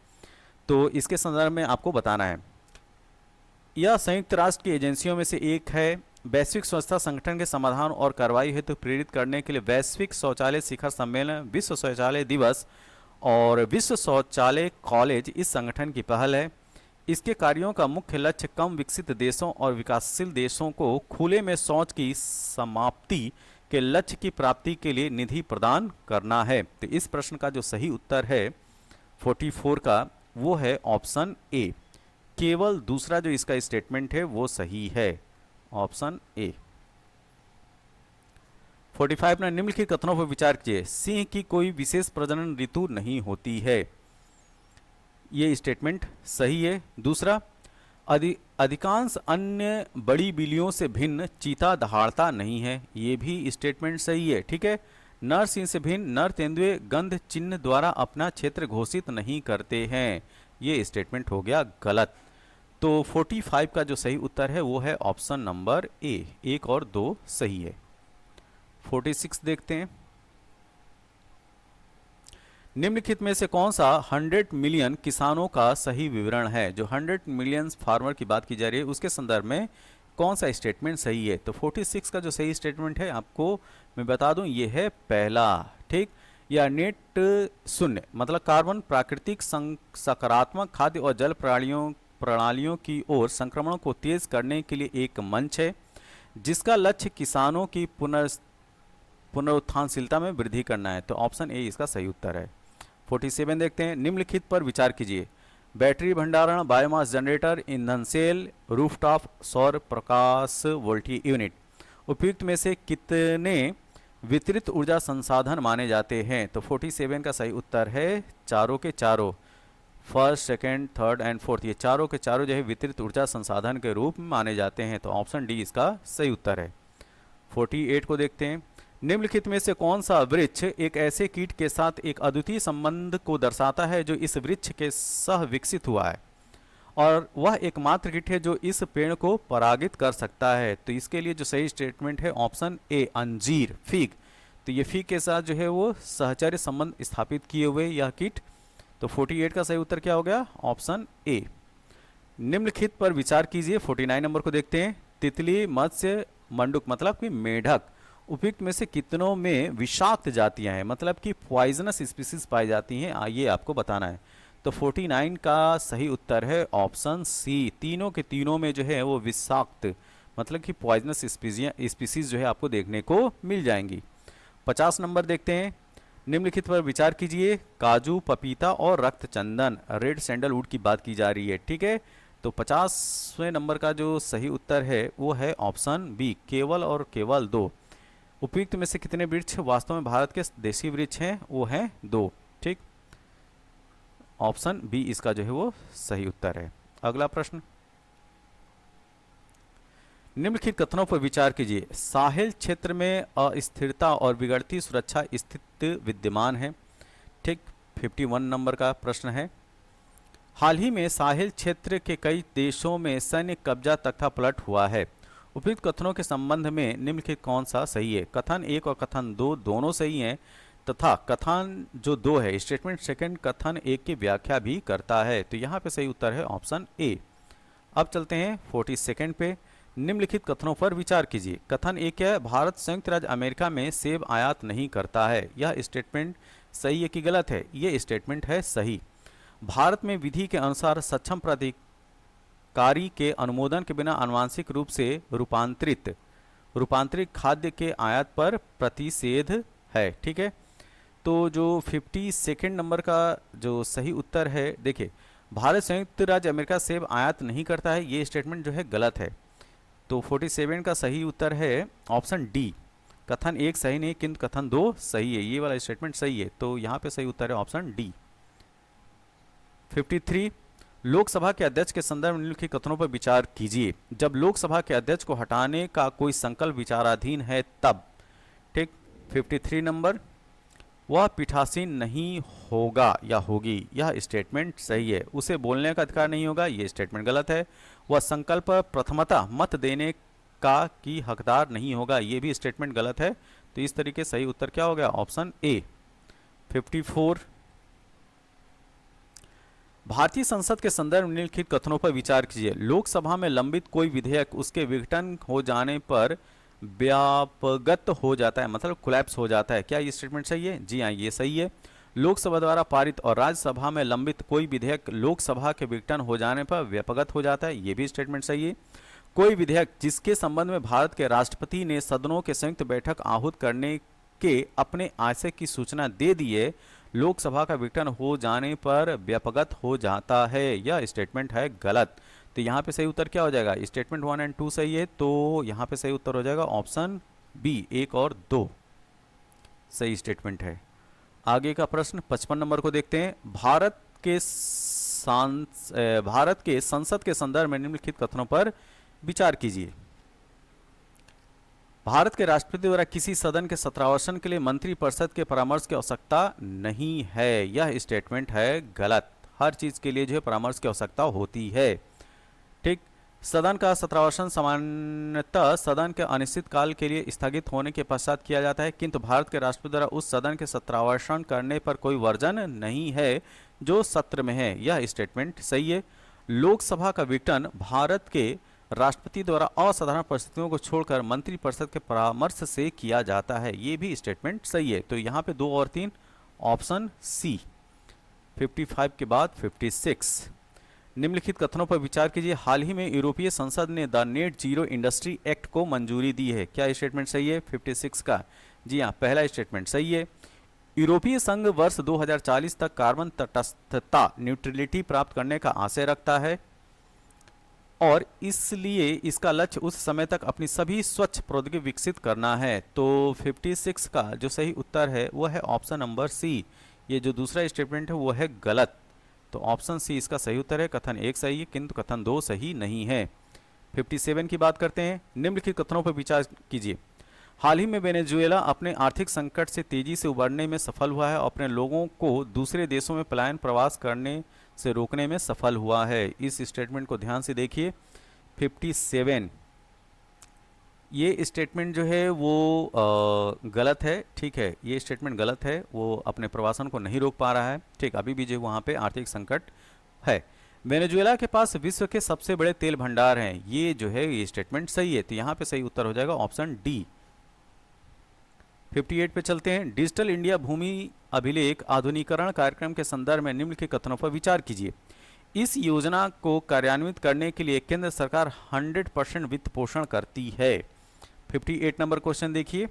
तो इसके संदर्भ में आपको बताना है, यह संयुक्त राष्ट्र की एजेंसियों में से एक है। वैश्विक स्वच्छता संगठन के समाधान और कार्रवाई हेतु प्रेरित करने के लिए वैश्विक शौचालय शिखर सम्मेलन, विश्व शौचालय दिवस और विश्व शौचालय कॉलेज इस संगठन की पहल है। इसके कार्यों का मुख्य लक्ष्य कम विकसित देशों और विकासशील देशों को खुले में शौच की समाप्ति के लक्ष्य की प्राप्ति के लिए निधि प्रदान करना है। तो इस प्रश्न का जो सही उत्तर है 44 का वो है ऑप्शन ए। केवल दूसरा जो इसका स्टेटमेंट है वो सही है, ऑप्शन ए। 45 ने निम्नलिखित कथनों पर विचार कीजिए। सिंह की कोई विशेष प्रजनन ऋतु नहीं होती है, ये स्टेटमेंट सही है। दूसरा, अधिकांश अन्य बड़ी बिल्लियों से भिन्न चीता दहाड़ता नहीं है, ये भी स्टेटमेंट सही है। ठीक है, नर सिंह से भिन्न नर तेंदुए गंध चिन्ह द्वारा अपना क्षेत्र घोषित नहीं करते हैं, ये स्टेटमेंट हो गया गलत। तो 45 का जो सही उत्तर है वो है ऑप्शन नंबर ए, 1 और 2 सही है। 46 देखते हैं। निम्नलिखित में से कौन सा 100 मिलियन किसानों का सही विवरण है? जो 100 मिलियन फार्मर की बात की जा रही है उसके संदर्भ में कौन सा स्टेटमेंट सही है? तो 46 का जो सही स्टेटमेंट है आपको मैं बता दूं, ये है पहला। ठीक, या नेट शून्य मतलब कार्बन प्राकृतिक सकारात्मक खाद्य और जल प्रणालियों की ओर संक्रमण को तेज करने के लिए एक मंच है जिसका लक्ष्य किसानों की पुनरुत्थानशीलता में वृद्धि करना है। तो ऑप्शन ए इसका सही उत्तर है। 47 देखते हैं। निम्नलिखित पर विचार कीजिए। बैटरी भंडारण, बायोमास जनरेटर, ईंधन सेल, रूफटॉप सौर प्रकाश वोल्टेज यूनिट उपयुक्त में से कितने वितरित ऊर्जा संसाधन माने जाते हैं? तो 47 का सही उत्तर है चारों के चारों, first, second, third and fourth, ये चारों के चारों जो है वितरित ऊर्जा संसाधन के रूप में माने जाते हैं। तो ऑप्शन डी इसका सही उत्तर है। 48 को देखते हैं। निम्नलिखित में से कौन सा वृक्ष एक ऐसे कीट के साथ एक अद्वितीय संबंध को दर्शाता है जो इस वृक्ष के सह विकसित हुआ है और वह एकमात्र कीट है जो इस पेड़ को परागित कर सकता है? तो इसके लिए जो सही स्टेटमेंट है ऑप्शन ए, अंजीर, फीग। तो ये फीग के साथ जो है वो सहचर्य संबंध स्थापित किए हुए यह कीट। तो 48 का सही उत्तर क्या हो गया? Option A. निम्नलिखित पर विचार कीजिए। 49 नंबर को देखते हैं। तितली, मत्स्य, मंडूक मतलब कि मेढक उपयुक्त में से कितनों में विषाक्त जातियां हैं मतलब कि पॉइजनस स्पीसीज पाई जाती हैं, ये आपको बताना है। तो 49 का सही उत्तर है ऑप्शन सी। तीनों के तीनों में जो है वो विषाक्त मतलब कि पॉइजनस स्पीसीज जो है आपको देखने को मिल जाएंगी। 50 नंबर देखते हैं। निम्नलिखित पर विचार कीजिए। काजू, पपीता और रक्त चंदन, रेड सैंडलवुड की बात की जा रही है। ठीक है, तो 50वें नंबर का जो सही उत्तर है वो है ऑप्शन बी, केवल और केवल 2। उपयुक्त में से कितने वृक्ष वास्तव में भारत के देशी वृक्ष हैं? वो हैं 2। ठीक, ऑप्शन बी इसका जो है वो सही उत्तर है। अगला प्रश्न। निम्नलिखित कथनों पर विचार कीजिए। साहिल क्षेत्र में अस्थिरता और बिगड़ती सुरक्षा स्थिति विद्यमान है। ठीक, 51 नंबर का प्रश्न है। हाल ही में साहिल क्षेत्र के कई देशों में सैन्य कब्जा तख्ता पलट हुआ है। उपयुक्त कथनों के संबंध में निम्नलिखित कौन सा सही है? कथन 1 और कथन 2 दोनों सही हैं तथा कथन जो 2 है स्टेटमेंट सेकंड कथन 1 की व्याख्या भी करता है। तो यहाँ पे सही उत्तर है ऑप्शन ए। अब चलते हैं 42 पे। निम्नलिखित कथनों पर विचार कीजिए। कथन 1 है, भारत संयुक्त राज्य अमेरिका में सेब आयात नहीं करता है। यह स्टेटमेंट सही है कि गलत है? ये स्टेटमेंट है सही। भारत में विधि के अनुसार सक्षम प्राधिकारी के अनुमोदन के बिना आनुवांशिक रूप से रूपांतरित खाद्य के आयात पर प्रतिषेध है। ठीक है, तो जो 52 नंबर का जो सही उत्तर है, देखिए भारत संयुक्त राज्य अमेरिका सेब आयात नहीं करता है, ये स्टेटमेंट जो है गलत है। तो 47 का सही उत्तर है ऑप्शन डी। कथन 1 सही नहीं किंतु कथन 2 सही है, ये वाला स्टेटमेंट सही है, तो यहाँ पे सही उत्तर है ऑप्शन डी। 53 लोकसभा के अध्यक्ष के संदर्भ में निम्नलिखित कथनों पर विचार कीजिए। जब लोकसभा के अध्यक्ष को हटाने का कोई संकल्प विचाराधीन है तब। ठीक, 53 नंबर, वह पीठासीन नहीं होगा या होगी, यह स्टेटमेंट सही है। उसे बोलने का अधिकार नहीं होगा, यह स्टेटमेंट गलत है। वह संकल्प प्रथमतः मत देने का की हकदार नहीं होगा, यह भी स्टेटमेंट गलत है। तो इस तरीके सही उत्तर क्या हो गया ऑप्शन ए। 54 भारतीय संसद के संदर्भ में निम्नलिखित कथनों पर विचार कीजिए। लोकसभा में लंबित कोई विधेयक उसके विघटन हो जाने पर व्यापगत हो जाता है, मतलब कोलैप्स हो जाता है, क्या ये स्टेटमेंट सही है? जी हाँ, ये सही है। लोकसभा द्वारा पारित और राज्यसभा में लंबित कोई विधेयक लोकसभा के विघटन हो जाने पर व्यापगत हो जाता है, ये भी स्टेटमेंट सही है। कोई विधेयक जिसके संबंध में भारत के राष्ट्रपति ने सदनों के संयुक्त बैठक आहूत करने के अपने आशय की सूचना दे दी है, लोकसभा का विघटन हो जाने पर व्यापगत हो जाता है, यह स्टेटमेंट है गलत। तो यहाँ पे सही उत्तर क्या हो जाएगा? स्टेटमेंट 1 और 2 सही है, तो यहाँ पे सही उत्तर हो जाएगा ऑप्शन बी, 1 और 2 सही स्टेटमेंट है। आगे का प्रश्न 55 नंबर को देखते हैं। भारत के संसद के संदर्भ में निम्नलिखित कथनों पर विचार कीजिए। भारत के राष्ट्रपति द्वारा किसी सदन के सत्रावसान के लिए मंत्रिपरिषद के परामर्श की आवश्यकता नहीं है, यह स्टेटमेंट है गलत। हर चीज के लिए जो है परामर्श की आवश्यकता होती है। ठीक, सदन का सत्रावसान सामान्यतः सदन के अनिश्चित काल के लिए स्थगित होने के पश्चात किया जाता है, किंतु भारत के राष्ट्रपति द्वारा उस सदन के सत्रावसान करने पर कोई वर्जन नहीं है जो सत्र में है, यह स्टेटमेंट सही है। लोकसभा का विघटन भारत के राष्ट्रपति द्वारा असाधारण परिस्थितियों को छोड़कर मंत्रिपरिषद के परामर्श से किया जाता है, ये भी स्टेटमेंट सही है। तो यहाँ पे 2 और 3 ऑप्शन सी। 55 के बाद 56 निम्नलिखित कथनों पर विचार कीजिए। हाल ही में यूरोपीय संसद ने the net zero industry act को मंजूरी दी है, क्या स्टेटमेंट सही है 56 का? जी हाँ, पहला स्टेटमेंट सही है। यूरोपीय संघ वर्ष 2040 तक कार्बन तटस्थता न्यूट्रलिटी प्राप्त करने का आशय रखता है और इसलिए इसका लक्ष्य उस समय तक अपनी सभी स्वच्छ प्रौद्योगिकी विकसित करना है। तो 56 का जो सही उत्तर है वो है ऑप्शन नंबर सी। ये जो दूसरा स्टेटमेंट है वो है गलत, तो ऑप्शन सी इसका सही उत्तर है। कथन 1 सही है किंतु कथन 2 सही नहीं है। 57 की बात करते हैं। निम्नलिखित कथनों पर विचार कीजिए। हाल ही में वेनेजुएला अपने आर्थिक संकट से तेजी से उबरने में सफल हुआ है और अपने लोगों को दूसरे देशों में पलायन प्रवास करने से रोकने में सफल हुआ है। इस स्टेटमेंट को ध्यान से देखिए। 57 ये स्टेटमेंट जो है वो गलत है। ठीक है, ये स्टेटमेंट गलत है, वो अपने प्रवासन को नहीं रोक पा रहा है। ठीक, अभी भी जो वहाँ पे आर्थिक संकट है। वेनेजुएला के पास विश्व के सबसे बड़े तेल भंडार हैं, ये जो है ये स्टेटमेंट सही है। तो यहाँ पे सही उत्तर हो जाएगा ऑप्शन डी। 58 पे चलते हैं। डिजिटल इंडिया भूमि अभिलेख आधुनिकीकरण कार्यक्रम के संदर्भ में निम्नलिखित कथनों पर विचार कीजिए। इस योजना को कार्यान्वित करने के लिए केंद्र सरकार 100% वित्त पोषण करती है। 58 नंबर क्वेश्चन देखिए,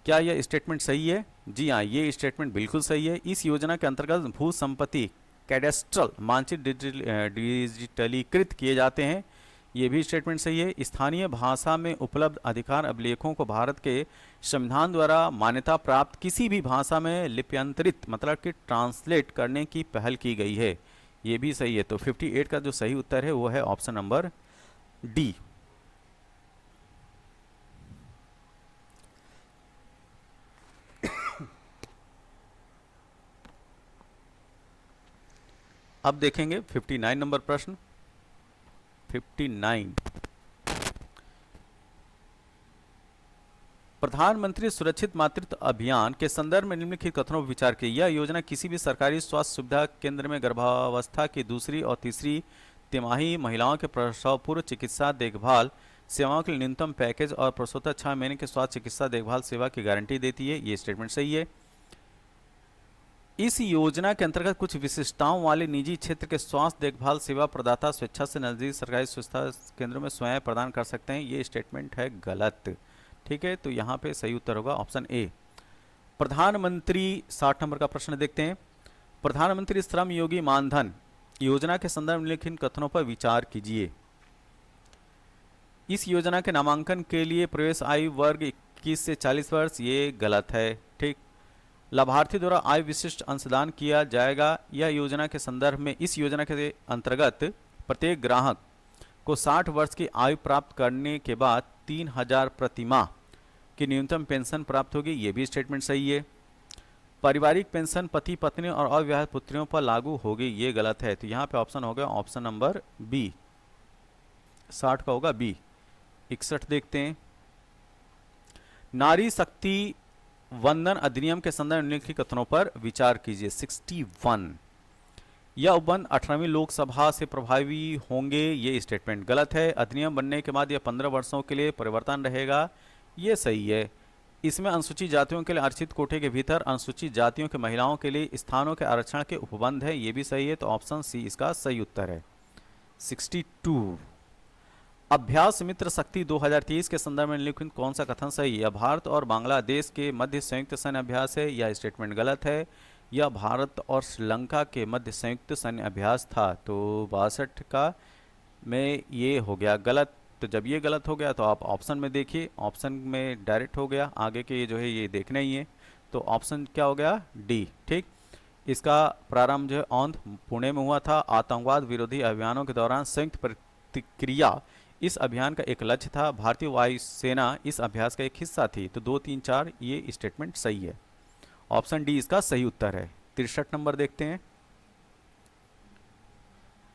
क्या यह स्टेटमेंट सही है? जी हाँ, ये स्टेटमेंट बिल्कुल सही है। इस योजना के अंतर्गत भू संपत्ति कैडेस्ट्रल मानचित्र डिजिटलीकृत किए जाते हैं, ये भी स्टेटमेंट सही है। स्थानीय भाषा में उपलब्ध अधिकार अभिलेखों को भारत के संविधान द्वारा मान्यता प्राप्त किसी भी भाषा में लिप्यंतरित मतलब कि ट्रांसलेट करने की पहल की गई है, ये भी सही है। तो 58 का जो सही उत्तर है वो है ऑप्शन नंबर डी। अब देखेंगे 59 नंबर प्रश्न। 59 प्रधानमंत्री सुरक्षित मातृत्व अभियान के संदर्भ में निम्नलिखित कथनों पर विचार कीजिए। यह योजना किसी भी सरकारी स्वास्थ्य सुविधा केंद्र में गर्भावस्था की दूसरी और तीसरी तिमाही महिलाओं के प्रसव पूर्व चिकित्सा देखभाल सेवाओं के लिए न्यूनतम पैकेज और प्रसवोत्तर 6 महीने के स्वास्थ्य चिकित्सा देखभाल सेवा की गारंटी देती है, ये स्टेटमेंट सही है। इस योजना के अंतर्गत कुछ विशिष्टताओं वाले निजी क्षेत्र के स्वास्थ्य देखभाल सेवा प्रदाता स्वेच्छा से नजदीक सरकारी स्वास्थ्य केंद्रों में सेवाएं प्रदान कर सकते हैं। ये स्टेटमेंट है गलत। ठीक है, तो यहाँ पे सही उत्तर होगा ऑप्शन ए। प्रधानमंत्री 60 नंबर का प्रश्न देखते हैं। प्रधानमंत्री श्रम योगी मानधन योजना के संदर्भ में निम्नलिखित कथनों पर विचार कीजिए। इस योजना के नामांकन के लिए प्रवेश आयु वर्ग 21 से 40 वर्ष, ये गलत है। ठीक। लाभार्थी द्वारा आय विशिष्ट अंशदान किया जाएगा। यह योजना के संदर्भ में इस योजना के अंतर्गत प्रत्येक ग्राहक को 60 वर्ष की आयु प्राप्त करने के बाद 3000 प्रति माह की न्यूनतम पेंशन प्राप्त होगी, ये भी स्टेटमेंट सही है। पारिवारिक पेंशन पति पत्नी और अविवाहित पुत्रियों पर लागू होगी, ये गलत है। तो यहाँ पे ऑप्शन हो गया ऑप्शन नंबर बी, 60 का होगा बी। 61 देखते हैं। नारी शक्ति वंदन अधिनियम के संदर्भ में निम्नलिखित कथनों पर विचार कीजिए। 61 यह उपबंध 18वीं लोकसभा से प्रभावी होंगे, ये स्टेटमेंट गलत है। अधिनियम बनने के बाद यह 15 वर्षों के लिए परिवर्तन रहेगा, ये सही है। इसमें अनुसूचित जातियों के लिए आरक्षित कोटे के भीतर अनुसूचित जातियों के महिलाओं के लिए स्थानों के आरक्षण के उपबंध है, ये भी सही है। तो ऑप्शन सी इसका सही उत्तर है। 62 अभ्यास मित्र शक्ति 2023 के संदर्भ में निम्नलिखित कौन सा कथन सही है? यह भारत और बांग्लादेश के मध्य संयुक्त सैन्य अभ्यास है, यह स्टेटमेंट गलत है। यह भारत और श्रीलंका के मध्य संयुक्त सैन्य अभ्यास था। तो 62 का में ये हो गया गलत। तो जब ये गलत हो गया तो आप ऑप्शन में देखिए, ऑप्शन में डायरेक्ट हो गया, आगे के जो है ये देखना ही है। तो ऑप्शन क्या हो गया? डी। ठीक। इसका प्रारंभ जो है औंध पुणे में हुआ था। आतंकवाद विरोधी अभियानों के दौरान संयुक्त प्रतिक्रिया इस अभियान का एक लक्ष्य था। भारतीय वायुसेना इस अभ्यास का एक हिस्सा थी। तो 2, 3, 4 ये स्टेटमेंट सही है। ऑप्शन डी इसका सही उत्तर है। 63 नंबर देखते हैं।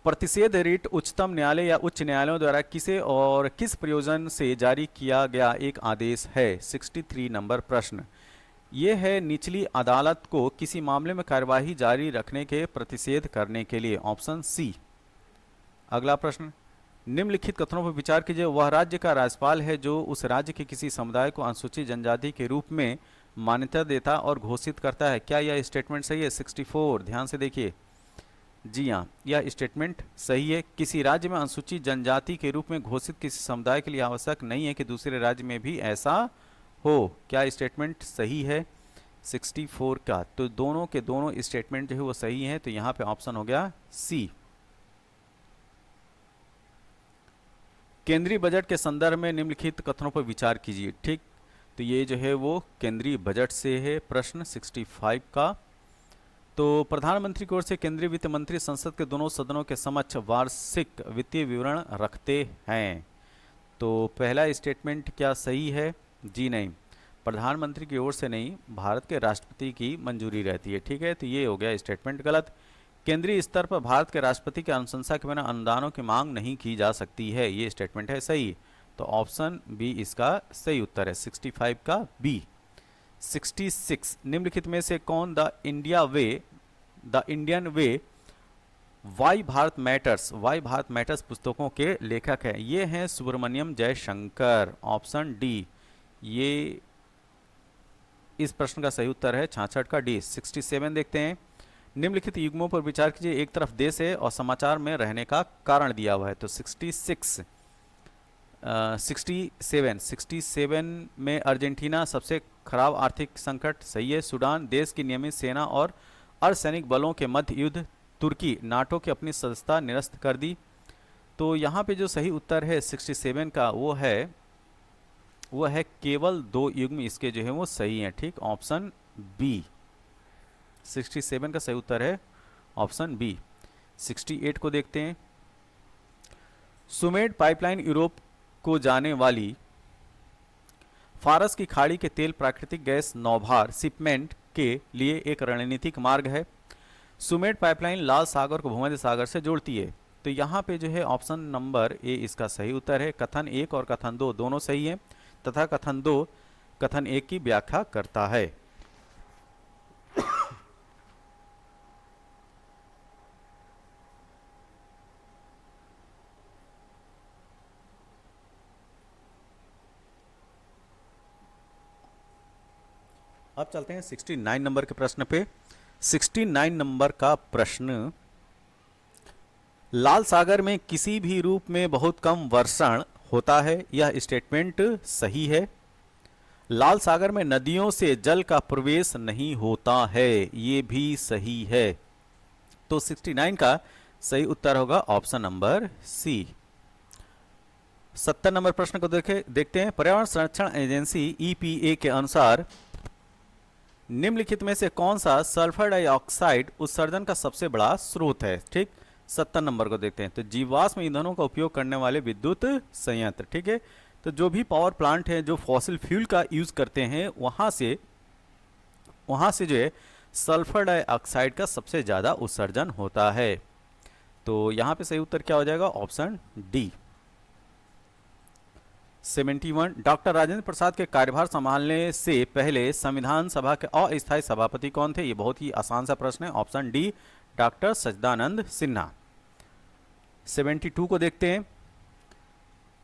प्रतिषेध रिट उच्चतम न्यायालय या उच्च न्यायालयों द्वारा किसे और किस प्रयोजन से जारी किया गया एक आदेश है? 63 नंबर प्रश्न ये है निचली अदालत को किसी मामले में कार्यवाही जारी रखने के प्रतिषेध करने के लिए। Option C. अगला प्रश्न, निम्नलिखित कथनों पर विचार कीजिए। वह राज्य का राज्यपाल है जो उस राज्य के किसी समुदाय को अनुसूचित जनजाति के रूप में मान्यता देता और घोषित करता है। क्या यह स्टेटमेंट सही है? 64 ध्यान से देखिए। जी हाँ, यह स्टेटमेंट सही है। किसी राज्य में अनुसूचित जनजाति के रूप में घोषित किसी समुदाय के लिए आवश्यक नहीं है कि दूसरे राज्य में भी ऐसा हो। क्या स्टेटमेंट सही है? 64 का। तो दोनों के दोनों स्टेटमेंट जो है वो सही है। तो यहाँ पे ऑप्शन हो गया सी। केंद्रीय बजट के संदर्भ में निम्नलिखित कथनों पर विचार कीजिए। ठीक। तो ये जो है वो केंद्रीय बजट से है प्रश्न 65 का। तो प्रधानमंत्री की ओर से केंद्रीय वित्त मंत्री संसद के दोनों सदनों के समक्ष वार्षिक वित्तीय विवरण रखते हैं। तो पहला स्टेटमेंट क्या सही है? जी नहीं, प्रधानमंत्री की ओर से नहीं, भारत के राष्ट्रपति की मंजूरी रहती है। ठीक है, तो ये हो गया स्टेटमेंट गलत। केंद्रीय स्तर पर भारत के राष्ट्रपति की अनुशंसा के बिना अनुदानों की मांग नहीं की जा सकती है, ये स्टेटमेंट है सही। तो ऑप्शन बी इसका सही उत्तर है। 65 का बी। 66 निम्नलिखित में से कौन the Indian way why Bharat matters पुस्तकों के लेखक है? ये हैं सुब्रमण्यम जयशंकर। ऑप्शन डी ये इस प्रश्न का सही उत्तर है। 66 का डी। 67 देखते हैं। निम्नलिखित युग्मों पर विचार कीजिए। एक तरफ देश है और समाचार में रहने का कारण दिया हुआ है। तो 67 में अर्जेंटीना सबसे खराब आर्थिक संकट, सही है। सूडान देश की नियमित सेना और अर्धसैनिक बलों के मध्य युद्ध, तुर्की नाटो की अपनी सदस्यता निरस्त कर दी। तो यहाँ पे जो सही उत्तर है 67 का वो है केवल 2 युग्म इसके जो है वो सही है। ठीक, ऑप्शन बी। 67 का सही उत्तर है ऑप्शन बी। 68 को देखते हैं। सुमेड पाइपलाइन यूरोप को जाने वाली फारस की खाड़ी के तेल, प्राकृतिक गैस, नौभार शिपमेंट के लिए एक रणनीतिक मार्ग है। सुमेड पाइपलाइन लाल सागर को भूमध्य सागर से जोड़ती है। तो यहाँ पे जो है ऑप्शन नंबर ए इसका सही उत्तर है। कथन 1 और कथन 2 दोनों सही है तथा कथन 2 कथन 1 की व्याख्या करता है। अब चलते हैं 69 नंबर के प्रश्न पे। 69 नंबर का प्रश्न, लाल सागर में किसी भी रूप में बहुत कम वर्षण होता है, यह स्टेटमेंट सही है। लाल सागर में नदियों से जल का प्रवेश नहीं होता है, ये भी सही है। तो 69 का सही उत्तर होगा ऑप्शन नंबर सी। 70 नंबर प्रश्न को देखते हैं। पर्यावरण संरक्षण एजेंसी ईपीए के अनुसार निम्नलिखित में से कौन सा सल्फर डाइऑक्साइड उत्सर्जन का सबसे बड़ा स्रोत है? ठीक, 70 नंबर को देखते हैं। तो जीवाश्म ईंधनों का उपयोग करने वाले विद्युत संयंत्र, ठीक है। तो जो भी पावर प्लांट है जो फॉसिल फ्यूल का यूज करते हैं, वहां से जो है सल्फर डाइऑक्साइड का सबसे ज्यादा उत्सर्जन होता है। तो यहां पे सही उत्तर क्या हो जाएगा? Option D. 71, doctor Rajendra Prasad के कार्यभार संभालने से पहले संविधान सभा के अस्थायी सभापति कौन थे? ये बहुत ही आसान सा प्रश्न है। ऑप्शन डी, डॉक्टर सच्चिदानंद सिन्हा। 72 को देखते हैं।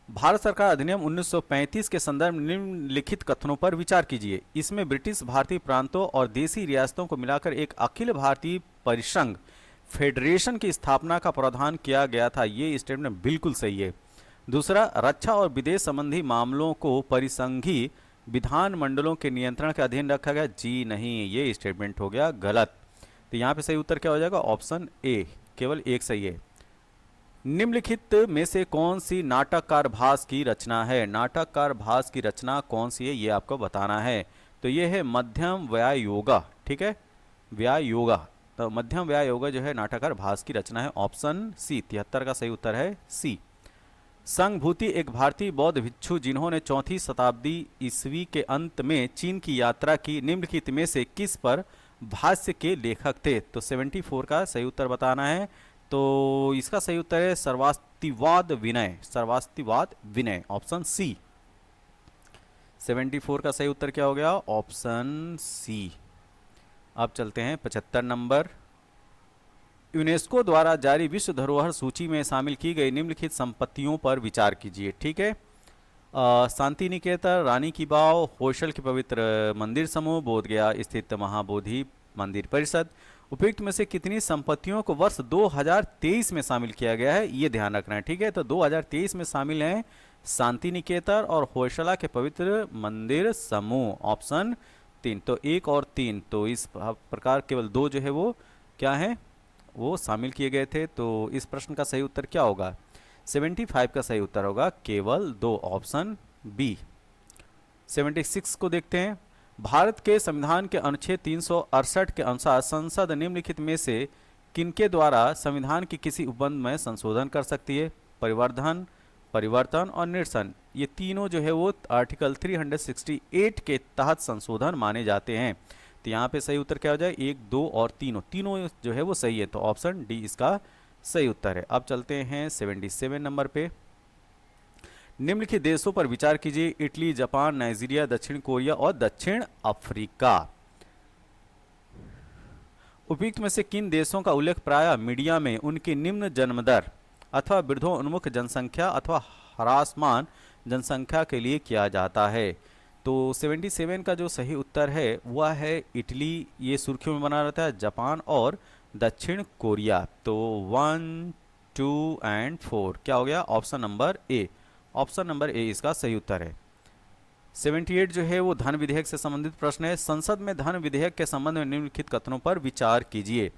भारत सरकार अधिनियम 1935 के संदर्भ में निम्नलिखित कथनों पर विचार कीजिए। इसमें ब्रिटिश भारतीय प्रांतों और देसी रियासतों को मिलाकर एक अखिल भारतीय परिसंघ फेडरेशन की स्थापना का प्रावधान किया गया था। ये स्टेटमेंट बिल्कुल सही है। दूसरा, रक्षा और विदेश संबंधी मामलों को परिसंघीय विधान मंडलों के नियंत्रण के अधीन रखा गया। जी नहीं, ये स्टेटमेंट हो गया गलत। तो यहाँ पे सही उत्तर क्या हो जाएगा? ऑप्शन ए, केवल एक सही है। निम्नलिखित में से कौन सी नाटककार भास की रचना है? नाटककार भास की रचना कौन सी है, ये आपको बताना है। तो ये है मध्यम व्याय योगा, ठीक है, व्याय योगा। तो मध्यम व्याय योगा जो है नाटककार भास की रचना है। ऑप्शन सी, 73 का सही उत्तर है सी। संघभूति एक भारतीय बौद्ध भिक्षु जिन्होंने 4वीं शताब्दी ईस्वी के अंत में चीन की यात्रा की, निम्नलिखित में से किस पर भाष्य के लेखक थे? तो 74 का सही उत्तर बताना है। तो इसका सही उत्तर है सर्वास्तिवाद विनय, सर्वास्तिवाद विनय, ऑप्शन सी। 74 का सही उत्तर क्या हो गया? Option C. अब चलते हैं 75 नंबर। यूनेस्को द्वारा जारी विश्व धरोहर सूची में शामिल की गई निम्नलिखित संपत्तियों पर विचार कीजिए, ठीक है। शांति निकेतन, रानी की वाव, होयसल के पवित्र मंदिर समूह, बोधगया स्थित महाबोधि मंदिर परिषद। उपयुक्त में से कितनी संपत्तियों को वर्ष 2023 में शामिल किया गया है, ये ध्यान रखना है, ठीक है। तो 2023 में शामिल हैं शांति निकेतन और होयसला के पवित्र मंदिर समूह, ऑप्शन 3। तो 1 और 3, तो इस प्रकार केवल 2 जो है वो क्या है, वो शामिल किए गए थे। तो इस प्रश्न का सही उत्तर क्या होगा? 75 का सही उत्तर होगा केवल 2, ऑप्शन बी। 76 को देखते हैं। भारत के संविधान के अनुच्छेद 368 के अनुसार संसद निम्नलिखित में से किनके द्वारा संविधान के किसी उपबंध में संशोधन कर सकती है? परिवर्धन, परिवर्तन और निरसन, ये तीनों जो है वो आर्टिकल 368 के तहत संशोधन माने जाते हैं। तो यहाँ पे सही उत्तर क्या हो जाए? 1, 2 और तीनों जो है वो सही है। तो ऑप्शन डी इसका सही उत्तर है। अब चलते हैं 77 नंबर पे। निम्नलिखित देशों पर विचार कीजिए। इटली, जापान, नाइजीरिया, दक्षिण कोरिया और दक्षिण अफ्रीका। उपयुक्त में से किन देशों का उल्लेख प्रायः मीडिया में उनकी निम्न जन्म दर अथवा वृद्धोन्मुख जनसंख्या अथवा ह्रासमान जनसंख्या के लिए किया जाता है? तो 77 का जो सही उत्तर है वह है इटली, ये सुर्खियों में बना रहता है, जापान और दक्षिण कोरिया। तो 1, 2 एंड 4 क्या हो गया? Option number A, option number A इसका सही उत्तर है। 78 जो है वो धन विधेयक से संबंधित प्रश्न है। संसद में धन विधेयक के संबंध में निम्नलिखित कथनों पर विचार कीजिए।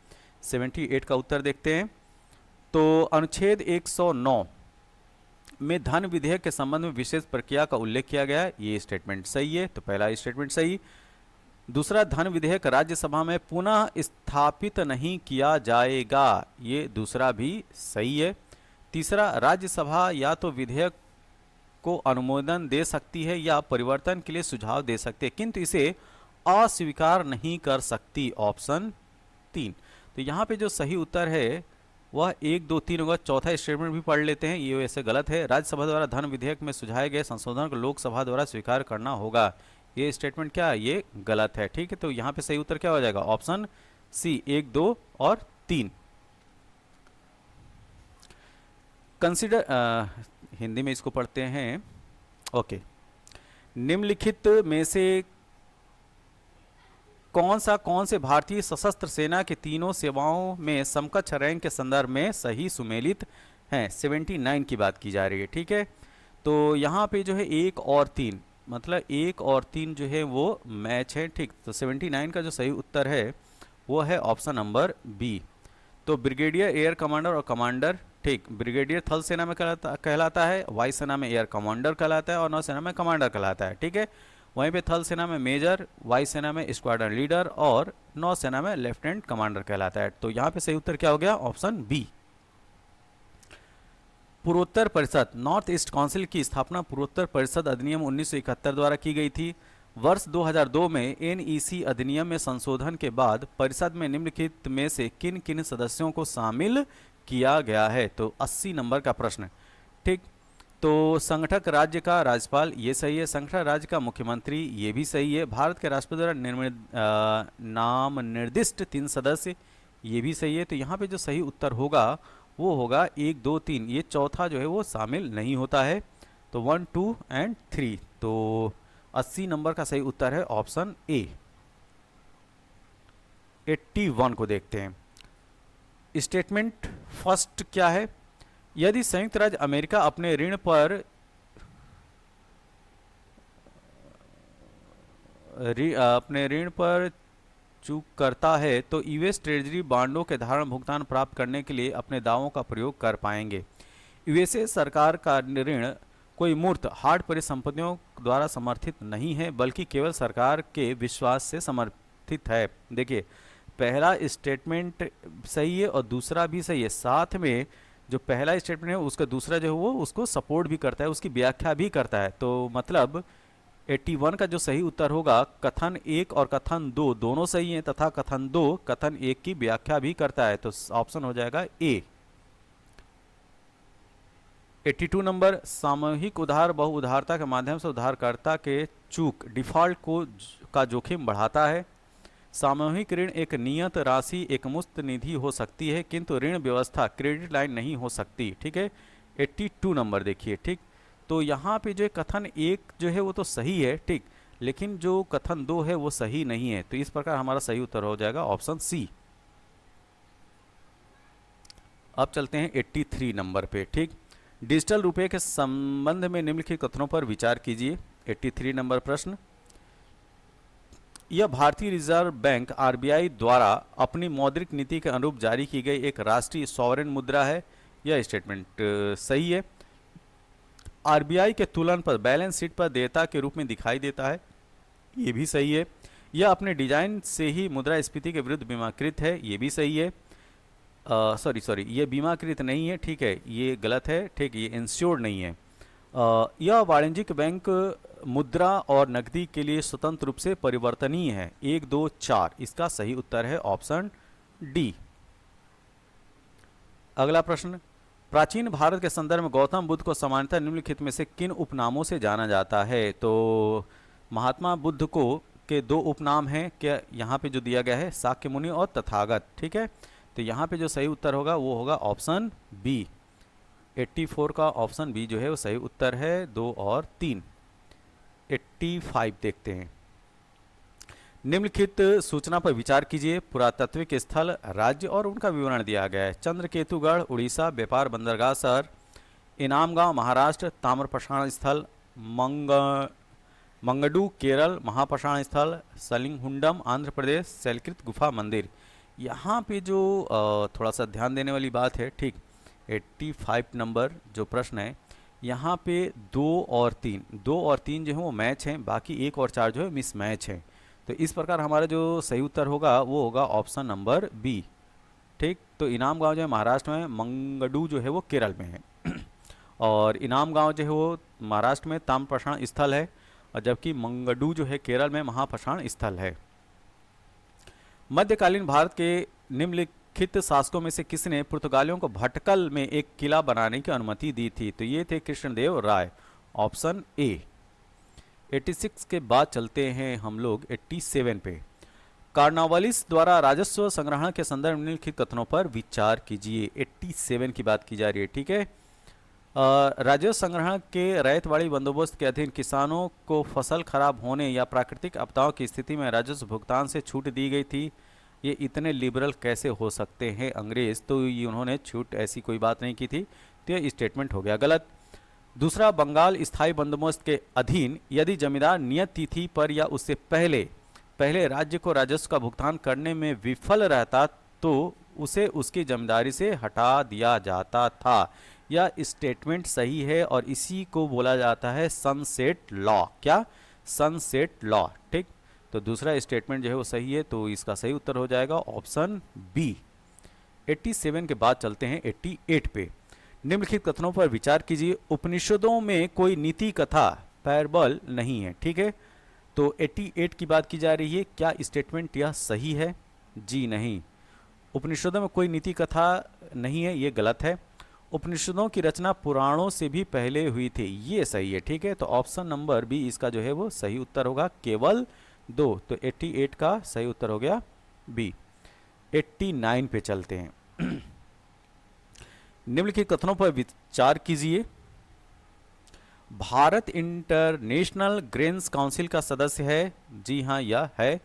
78 का उत्तर देखते हैं। तो अनुच्छेद 109 में धन विधेयक के संबंध में विशेष प्रक्रिया का उल्लेख किया गया है, ये स्टेटमेंट सही है। तो पहला स्टेटमेंट सही। दूसरा, धन विधेयक राज्यसभा में पुनः स्थापित नहीं किया जाएगा, ये दूसरा भी सही है। तीसरा, राज्यसभा या तो विधेयक को अनुमोदन दे सकती है या परिवर्तन के लिए सुझाव दे सकती है, किंतु इसे अस्वीकार नहीं कर सकती, ऑप्शन 3। तो यहाँ पे जो सही उत्तर है वह 1, 2, 3 होगा। चौथा स्टेटमेंट भी पढ़ लेते हैं, ये वैसे गलत है। राज्यसभा द्वारा धन विधेयक में सुझाए गए संशोधन को लोकसभा द्वारा स्वीकार करना होगा, ये स्टेटमेंट क्या है? ये गलत है, ठीक है। तो यहाँ पे सही उत्तर क्या हो जाएगा? ऑप्शन सी, 1, 2 और 3। कंसिडर, हिंदी में इसको पढ़ते हैं, ओके। निम्नलिखित में से कौन से भारतीय सशस्त्र सेना के तीनों सेवाओं में समकक्ष रैंक के संदर्भ में सही सुमेलित हैं? 79 की बात की जा रही है, ठीक है। तो यहाँ पे जो है 1 और 3, मतलब 1 और 3 जो है वो मैच है, ठीक। तो 79 का जो सही उत्तर है वो है ऑप्शन नंबर बी। तो ब्रिगेडियर एयर कमांडर और कमांडर, ठीक, ब्रिगेडियर थल सेना में कहलाता है, वायुसेना में एयर कमांडर कहलाता है और नौसेना में कमांडर कहलाता है, ठीक है। वहीं पे थल सेना में मेजर, वायुसेना में स्क्वाड्रन लीडर और नौसेना में लेफ्टिनेंट कमांडर कहलाता है। तो यहाँ पे सही उत्तर क्या हो गया? Option B. पूर्वोत्तर परिषद, नॉर्थ ईस्ट काउंसिल की स्थापना पूर्वोत्तर परिषद अधिनियम 1971 द्वारा की गई थी। वर्ष 2002 में एनईसी अधिनियम में संशोधन के बाद परिषद में निम्नलिखित में से किन किन सदस्यों को शामिल किया गया है? तो 80 नंबर का प्रश्न, ठीक। तो संगठक राज्य का राज्यपाल, ये सही है। संगठक राज्य का मुख्यमंत्री, ये भी सही है। भारत के राष्ट्रपति द्वारा नाम निर्दिष्ट 3 सदस्य, ये भी सही है। तो यहाँ पे जो सही उत्तर होगा वो होगा 1, 2, 3, ये चौथा जो है वो शामिल नहीं होता है। तो 1, 2 एंड 3। तो 80 नंबर का सही उत्तर है ऑप्शन ए। 81 को देखते हैं। स्टेटमेंट फर्स्ट क्या है? यदि संयुक्त राज्य अमेरिका अपने ऋण पर चूक करता है तो यूएस ट्रेजरी बांडों के धारण भुगतान प्राप्त करने के लिए अपने दावों का प्रयोग कर पाएंगे। यूएसए सरकार का ऋण कोई मूर्त हार्ड परिसंपत्तियों द्वारा समर्थित नहीं है, बल्कि केवल सरकार के विश्वास से समर्थित है। देखिए, पहला स्टेटमेंट सही है और दूसरा भी सही है। साथ में जो पहला स्टेटमेंट है उसका दूसरा जो है वो उसको सपोर्ट भी करता है, उसकी व्याख्या भी करता है। तो मतलब 81 का जो सही उत्तर होगा, कथन 1 और कथन 2 दोनों सही हैं तथा कथन 2 कथन 1 की व्याख्या भी करता है। तो ऑप्शन हो जाएगा ए। 82 नंबर, सामूहिक उधार बहु उधारता के माध्यम से उधारकर्ता के चूक डिफॉल्ट का जोखिम बढ़ाता है। सामूहिक ऋण एक नियत राशि एकमुश्त निधि हो सकती है, किंतु ऋण व्यवस्था क्रेडिट लाइन नहीं हो सकती, ठीक है। 82 नंबर देखिए, ठीक। तो यहाँ पे जो कथन 1 जो है वो तो सही है, ठीक, लेकिन जो कथन 2 है वो सही नहीं है। तो इस प्रकार हमारा सही उत्तर हो जाएगा ऑप्शन सी। अब चलते हैं 83 नंबर पे, ठीक। डिजिटल रुपए के संबंध में निम्नलिखित कथनों पर विचार कीजिए। 83 नंबर प्रश्न, यह भारतीय रिजर्व बैंक आरबीआई द्वारा अपनी मौद्रिक नीति के अनुरूप जारी की गई एक राष्ट्रीय सॉवरेन मुद्रा है। यह स्टेटमेंट सही है। आरबीआई के तुलन पर बैलेंस शीट पर देयता के रूप में दिखाई देता है, ये भी सही है। यह अपने डिजाइन से ही मुद्रास्फीति के विरुद्ध बीमाकृत है, ये भी सही है। सॉरी, ये बीमाकृत नहीं है, ठीक है, ये गलत है, ठीक, ये इंश्योर्ड नहीं है। यह वाणिज्यिक बैंक मुद्रा और नकदी के लिए स्वतंत्र रूप से परिवर्तनीय है। 1, 2, 4 इसका सही उत्तर है ऑप्शन डी। अगला प्रश्न, प्राचीन भारत के संदर्भ में गौतम बुद्ध को सामान्यतः निम्नलिखित में से किन उपनामों से जाना जाता है? तो महात्मा बुद्ध को के 2 उपनाम हैं, क्या यहाँ पे जो दिया गया है, शाक्य मुनि और तथागत, ठीक है। तो यहाँ पे जो सही उत्तर होगा वो होगा ऑप्शन बी। 84 का ऑप्शन बी जो है वो सही उत्तर है, 2 और 3। 85 देखते हैं। निम्नलिखित सूचना पर विचार कीजिए। पुरातात्विक स्थल, राज्य और उनका विवरण दिया गया है। चंद्रकेतुगढ़ उड़ीसा, व्यापार बंदरगाह शहर। इनामगांव महाराष्ट्र, ताम्रपाषाण स्थल। मंगडू केरल, महापाषाण स्थल। सलिंगहुंडम आंध्र प्रदेश, शैलकृत गुफा मंदिर। यहाँ पे जो थोड़ा सा ध्यान देने वाली बात है, ठीक, 85 नंबर जो प्रश्न है, यहाँ पे 2 और 3 जो है वो मैच हैं, बाकी 1 और 4 जो है मिस मैच हैं। तो इस प्रकार हमारा जो सही उत्तर होगा वो होगा ऑप्शन नंबर बी, ठीक। तो इनाम गांव जो है महाराष्ट्र में, मंगडू जो है वो केरल में है और इनाम गांव जो है वो महाराष्ट्र में ताम्रपाषाण स्थल है, और जबकि मंगडू जो है केरल में महापाषाण स्थल है। मध्यकालीन भारत के निम्नलिखित शासकों में से किसने पुर्तगालियों को भटकल में एक किला बनाने की अनुमति दी थी? तो ये थे कृष्णदेव राय, ऑप्शन ए। 86 के बाद चलते हैं हम लोग 87 पे। कार्नावालिस द्वारा राजस्व संग्रहण के संदर्भ में निम्नलिखित कथनों पर विचार कीजिए। 87 की बात की जा रही है, ठीक है। राजस्व संग्रहण के रैयतवाड़ी बंदोबस्त के अधीन किसानों को फसल खराब होने या प्राकृतिक आपदाओं की स्थिति में राजस्व भुगतान से छूट दी गई थी। ये इतने लिबरल कैसे हो सकते हैं अंग्रेज, तो ये उन्होंने छूट ऐसी कोई बात नहीं की थी, तो ये स्टेटमेंट हो गया गलत। दूसरा, बंगाल स्थायी बंदोबस्त के अधीन यदि जमींदार नियत तिथि पर या उससे पहले पहले राज्य को राजस्व का भुगतान करने में विफल रहता तो उसे उसकी जमींदारी से हटा दिया जाता था। यह स्टेटमेंट सही है और इसी को बोला जाता है सनसेट लॉ। क्या? Sunset law. ठीक, तो दूसरा स्टेटमेंट जो है वो सही है, तो इसका सही उत्तर हो जाएगा ऑप्शन बी। 87 के बाद चलते हैं 88 पे। निम्नलिखित कथनों पर विचार कीजिए। उपनिषदों में कोई नीति कथा पैरबल नहीं है। ठीक है, तो 88 की बात की जा रही है। क्या स्टेटमेंट यह सही है? जी नहीं, उपनिषदों में कोई नीति कथा नहीं है, ये गलत है। उपनिषदों की रचना पुराणों से भी पहले हुई थी, ये सही है। ठीक है, तो ऑप्शन नंबर बी इसका जो है वो सही उत्तर होगा, केवल 2। तो 88 का सही उत्तर हो गया बी। 89 पे चलते हैं। निम्नलिखित कथनों पर विचार कीजिए। भारत इंटरनेशनल ग्रेन्स काउंसिल का सदस्य है। जी हाँ, यह है।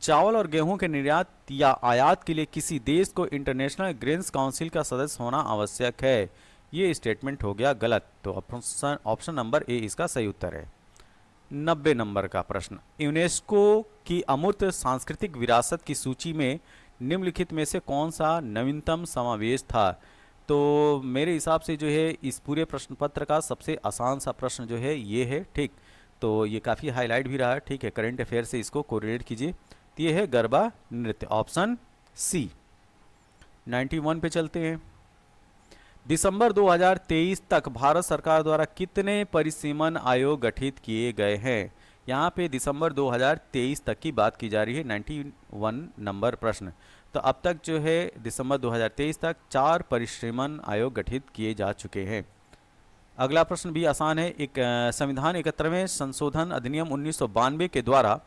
चावल और गेहूं के निर्यात या आयात के लिए किसी देश को इंटरनेशनल ग्रेन्स काउंसिल का सदस्य होना आवश्यक है। ये स्टेटमेंट हो गया गलत, तो ऑप्शन नंबर ए इसका सही उत्तर है। 90 नंबर का प्रश्न। यूनेस्को की अमूर्त सांस्कृतिक विरासत की सूची में निम्नलिखित में से कौन सा नवीनतम समावेश था? तो मेरे हिसाब से जो है इस पूरे प्रश्न पत्र का सबसे आसान सा प्रश्न जो है ये है। ठीक, तो ये काफ़ी हाईलाइट भी रहा है। ठीक है, करंट अफेयर से इसको कोरिलेट कीजिए। तो ये है गरबा नृत्य, ऑप्शन सी। 91 पे चलते हैं। दिसंबर 2023 तक भारत सरकार द्वारा कितने परिसीमन आयोग गठित किए गए हैं? यहाँ पे दिसंबर 2023 तक की बात की जा रही है। 91 नंबर प्रश्न। तो अब तक जो है दिसंबर 2023 तक 4 परिसीमन आयोग गठित किए जा चुके हैं। अगला प्रश्न भी आसान है। एक संविधान 71वें संशोधन अधिनियम 1992 के द्वारा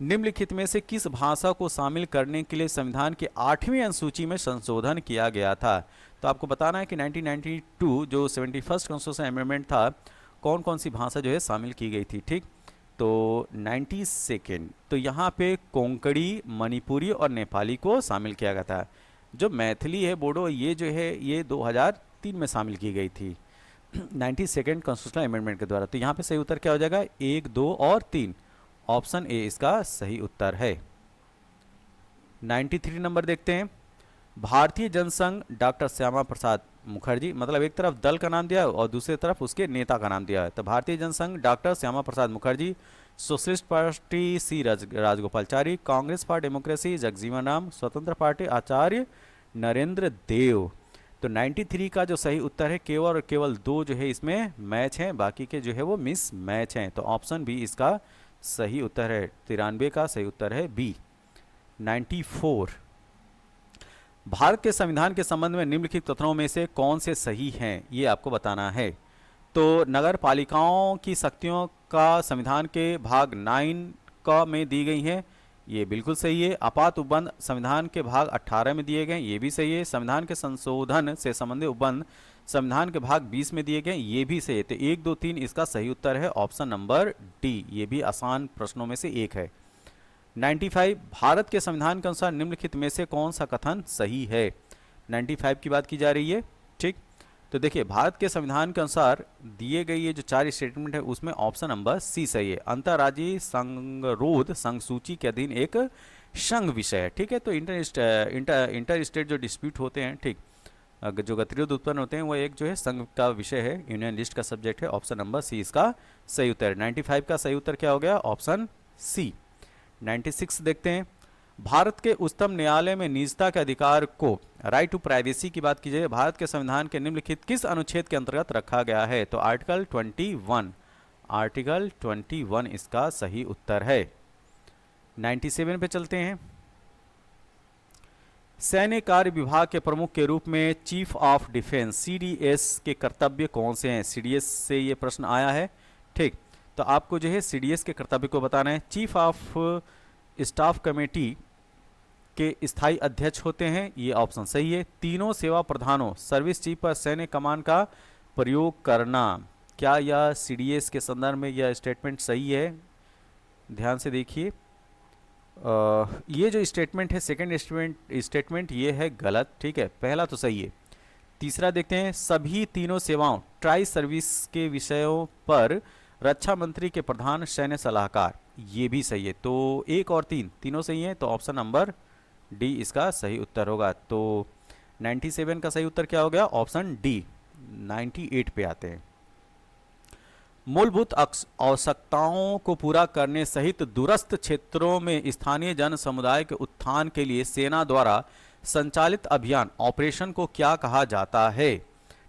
निम्नलिखित में से किस भाषा को शामिल करने के लिए संविधान के 8वीं अनुसूची में संशोधन किया गया था? तो आपको बताना है कि 1992 जो 71st कॉन्स्टिट्यूशन अमेंडमेंट था, कौन कौन सी भाषा जो है शामिल की गई थी। ठीक, तो 92nd, तो यहाँ पे कोंकणी, मणिपुरी और नेपाली को शामिल किया गया था। जो मैथिली है, बोडो, ये जो है ये 2003 में शामिल की गई थी 92nd कॉन्स्टिट्यूशनल अमेंडमेंट के द्वारा। तो यहाँ पे सही उत्तर क्या हो जाएगा? 1, 2 और 3। ऑप्शन ए इसका सही उत्तर है। 93 नंबर देखते हैं। भारतीय जनसंघ डॉक्टर श्यामा प्रसाद मुखर्जी, मतलब एक तरफ दल का नाम दिया और दूसरी तरफ उसके नेता का नाम दिया है। तो Bharatiya Jansangh doctor Shyama Prasad Mukherjee, socialist party C Rajagopalachari, Congress for democracy Jagjivan Ram, Swatantra party आचार्य नरेंद्र देव। तो 93 का जो सही उत्तर है, केवल और केवल 2 जो है इसमें मैच हैं, बाकी के जो है वो मिस मैच हैं। तो ऑप्शन बी इसका सही उत्तर है। 93 का सही उत्तर है बी। 94, भारत के संविधान के संबंध में निम्नलिखित कथनों में से कौन से सही हैं, ये आपको बताना है। तो नगर पालिकाओं की शक्तियों का संविधान के भाग 9 का में दी गई हैं, ये बिल्कुल सही है। आपात उपबंध संविधान के भाग 18 में दिए गए, ये भी सही है। संविधान के संशोधन से संबंधित उपबंध संविधान के भाग 20 में दिए गए, ये भी सही है। तो 1, 2, 3 इसका सही उत्तर है ऑप्शन नंबर डी। ये भी आसान प्रश्नों में से एक है। 95, भारत के संविधान के अनुसार निम्नलिखित में से कौन सा कथन सही है? 95 की बात की जा रही है। ठीक, तो देखिए भारत के संविधान के अनुसार दिए गए ये जो 4 स्टेटमेंट है उसमें ऑप्शन नंबर सी सही है। अंतर्राज्यीय संगरोध संघ सूची के अधीन एक संघ विषय है। ठीक है, तो इंटर स्टेट जो डिस्प्यूट होते हैं, ठीक, जो गतिरोध उत्पन्न होते हैं वो एक जो है संघ का विषय है, यूनियन लिस्ट का सब्जेक्ट है। ऑप्शन नंबर सी इसका सही उत्तर है। 95 का सही उत्तर क्या हो गया? ऑप्शन सी। 96 देखते हैं। भारत के उच्चतम न्यायालय में निजता के अधिकार को, राइट टू प्राइवेसी की बात की जाए, भारत के संविधान के निम्नलिखित किस अनुच्छेद के अंतर्गत रखा गया है? तो आर्टिकल 21, आर्टिकल 21 इसका सही उत्तर है। 97 पे चलते हैं। सैन्य कार्य विभाग के प्रमुख के रूप में चीफ ऑफ डिफेंस सीडीएस के कर्तव्य कौन से हैं? सीडीएस से ये प्रश्न आया है। ठीक, तो आपको जो है सीडीएस के कर्तव्य को बताना है। चीफ ऑफ स्टाफ कमेटी के स्थायी अध्यक्ष होते हैं, ये ऑप्शन सही है। तीनों सेवा प्रधानों सर्विस चीफ पर सैन्य कमान का प्रयोग करना, क्या यह सीडीएस के संदर्भ में यह स्टेटमेंट सही है? ध्यान से देखिए। ये जो स्टेटमेंट है, सेकंड स्टेटमेंट ये है गलत, ठीक है। पहला तो सही है। तीसरा देखते हैं, सभी तीनों सेवाओं ट्राई सर्विस के विषयों पर रक्षा मंत्री के प्रधान सैन्य सलाहकार, ये भी सही है। तो एक और तीन तीनों सही हैं, तो ऑप्शन नंबर डी इसका सही उत्तर होगा। तो 97 का सही उत्तर क्या हो गया? Option D. 98 पे आते हैं। मूलभूत आवश्यकताओं को पूरा करने सहित दूरस्थ क्षेत्रों में स्थानीय जन समुदाय के उत्थान के लिए सेना द्वारा संचालित अभियान ऑपरेशन को क्या कहा जाता है?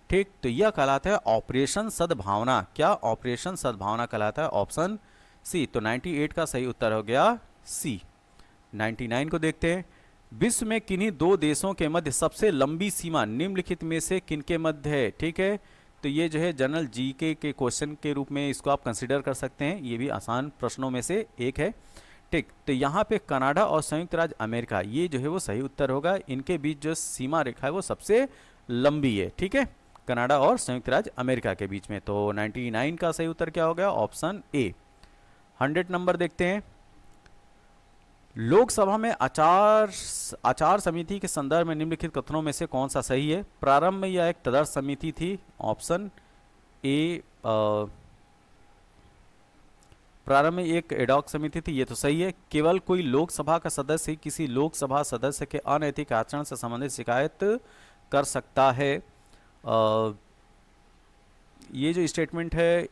ठीक, तो यह कहलाता है ऑपरेशन सद्भावना। क्या ऑपरेशन सद्भावना कहलाता है? Option C. तो 98 का सही उत्तर हो गया सी। 99 को देखते हैं। विश्व में किन्हीं दो देशों के मध्य सबसे लंबी सीमा निम्नलिखित में से किनके मध्य है? ठीक है, तो ये जो है जनरल जीके के क्वेश्चन के रूप में इसको आप कंसीडर कर सकते हैं। ये भी आसान प्रश्नों में से एक है। ठीक, तो यहाँ पे कनाडा और संयुक्त राज्य अमेरिका, ये जो है वो सही उत्तर होगा। इनके बीच जो सीमा रेखा है वो सबसे लंबी है। ठीक है, कनाडा और संयुक्त राज्य अमेरिका के बीच में। तो 99 का सही उत्तर क्या हो गया? Option A. 100 नंबर देखते हैं। लोकसभा में आचार समिति के संदर्भ में निम्नलिखित कथनों में से कौन सा सही है? प्रारंभ में यह एक तदर्थ समिति थी। Option A. प्रारंभ में एक एडॉक समिति थी, ये तो सही है। केवल कोई लोकसभा का सदस्य किसी लोकसभा सदस्य के अनैतिक आचरण से संबंधित शिकायत कर सकता है। ये जो स्टेटमेंट है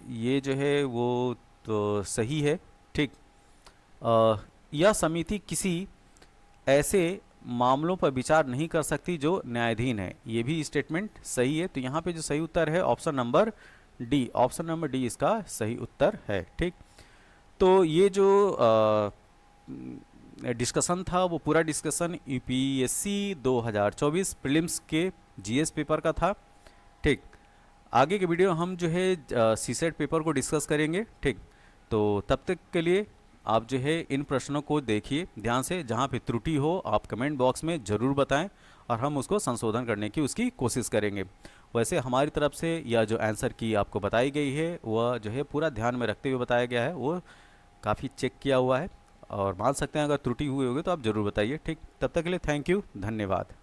ये जो है वो तो सही है। ठीक, यह समिति किसी ऐसे मामलों पर विचार नहीं कर सकती जो न्यायाधीन है, ये भी स्टेटमेंट सही है। तो यहाँ पे जो सही उत्तर है option number D. Option number D इसका सही उत्तर है। ठीक, तो ये जो डिस्कशन था वो पूरा डिस्कशन यूपीएससी 2024 प्रीलिम्स के जीएस पेपर का था। ठीक, आगे के वीडियो हम जो है सीसेट पेपर को डिस्कस करेंगे। ठीक, तो तब तक के लिए आप जो है इन प्रश्नों को देखिए ध्यान से। जहाँ पे त्रुटि हो आप कमेंट बॉक्स में ज़रूर बताएं और हम उसको संशोधन करने की उसकी कोशिश करेंगे। वैसे हमारी तरफ से यह जो आंसर की आपको बताई गई है वह जो है पूरा ध्यान में रखते हुए बताया गया है, वो काफ़ी चेक किया हुआ है। और मान सकते हैं अगर त्रुटि हुई होगी तो आप ज़रूर बताइए। ठीक, तब तक के लिए थैंक यू, धन्यवाद।